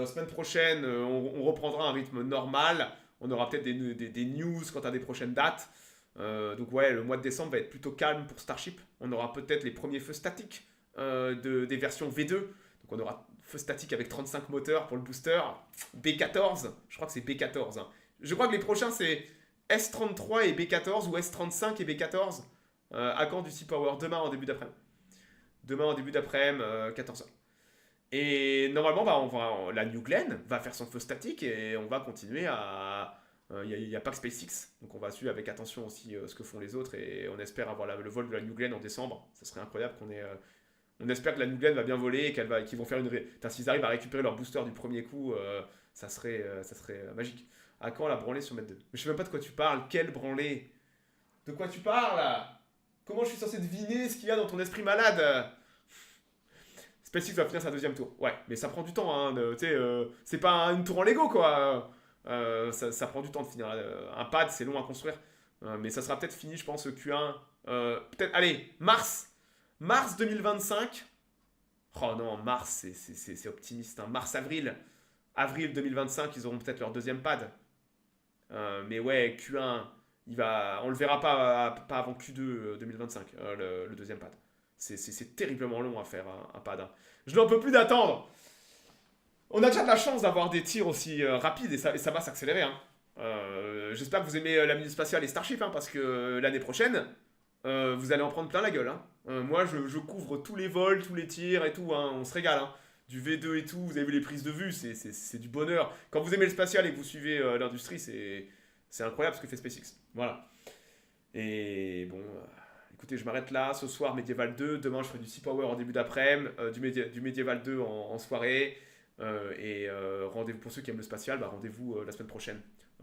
Semaine prochaine, on reprendra un rythme normal. On aura peut-être des news quant à des prochaines dates. Donc ouais, le mois de décembre va être plutôt calme pour Starship. On aura peut-être les premiers feux statiques des versions V2. Donc on aura feu statique avec 35 moteurs pour le booster. B14, je crois que c'est B14. Hein. Je crois que les prochains c'est S33 et B14 ou S35 et B14. À quand du Sea Power demain en début d'après-midi. Demain en début d'après-midi, 14h. Et normalement, la New Glenn va faire son feu statique et on va continuer à... Il n'y a pas que SpaceX, donc on va suivre avec attention aussi ce que font les autres et on espère avoir le vol de la New Glenn en décembre. Ça serait incroyable qu'on ait... on espère que la New Glenn va bien voler et qu'ils vont faire une... S'ils arrivent à récupérer leur booster du premier coup, ça serait magique. À quand la branlée sur Med 2? Mais je sais même pas de quoi tu parles. Quelle branlée? De quoi tu parles? Comment je suis censé deviner ce qu'il y a dans ton esprit malade? SpaceX va finir sa deuxième tour. Ouais, mais ça prend du temps. Hein, c'est pas une tour en Lego, quoi. Ça prend du temps de finir. Un pad, c'est long à construire. Mais ça sera peut-être fini, je pense, Q1. Peut-être, allez, mars 2025. Oh non, mars, c'est optimiste. Hein. Mars-avril. Avril 2025, ils auront peut-être leur deuxième pad. Mais ouais, Q1, on le verra pas avant Q2 2025, le deuxième pad. C'est terriblement long à faire un pad. Hein. Je n'en peux plus d'attendre. On a déjà de la chance d'avoir des tirs aussi rapides et ça va s'accélérer. Hein. J'espère que vous aimez la minute spatiale et Starship, hein, parce que l'année prochaine, vous allez en prendre plein la gueule. Hein. Moi, je couvre tous les vols, tous les tirs et tout. Hein, on se régale. Hein. Du V2 et tout, vous avez vu les prises de vue, c'est du bonheur. Quand vous aimez le spatial et que vous suivez l'industrie, c'est incroyable ce que fait SpaceX. Voilà. Et bon, écoutez, je m'arrête là. Ce soir, Medieval 2. Demain, je ferai du Sea Power en début d'après-midi, du Medieval 2 en soirée. Et rendez-vous pour ceux qui aiment le spatial, rendez-vous la semaine prochaine.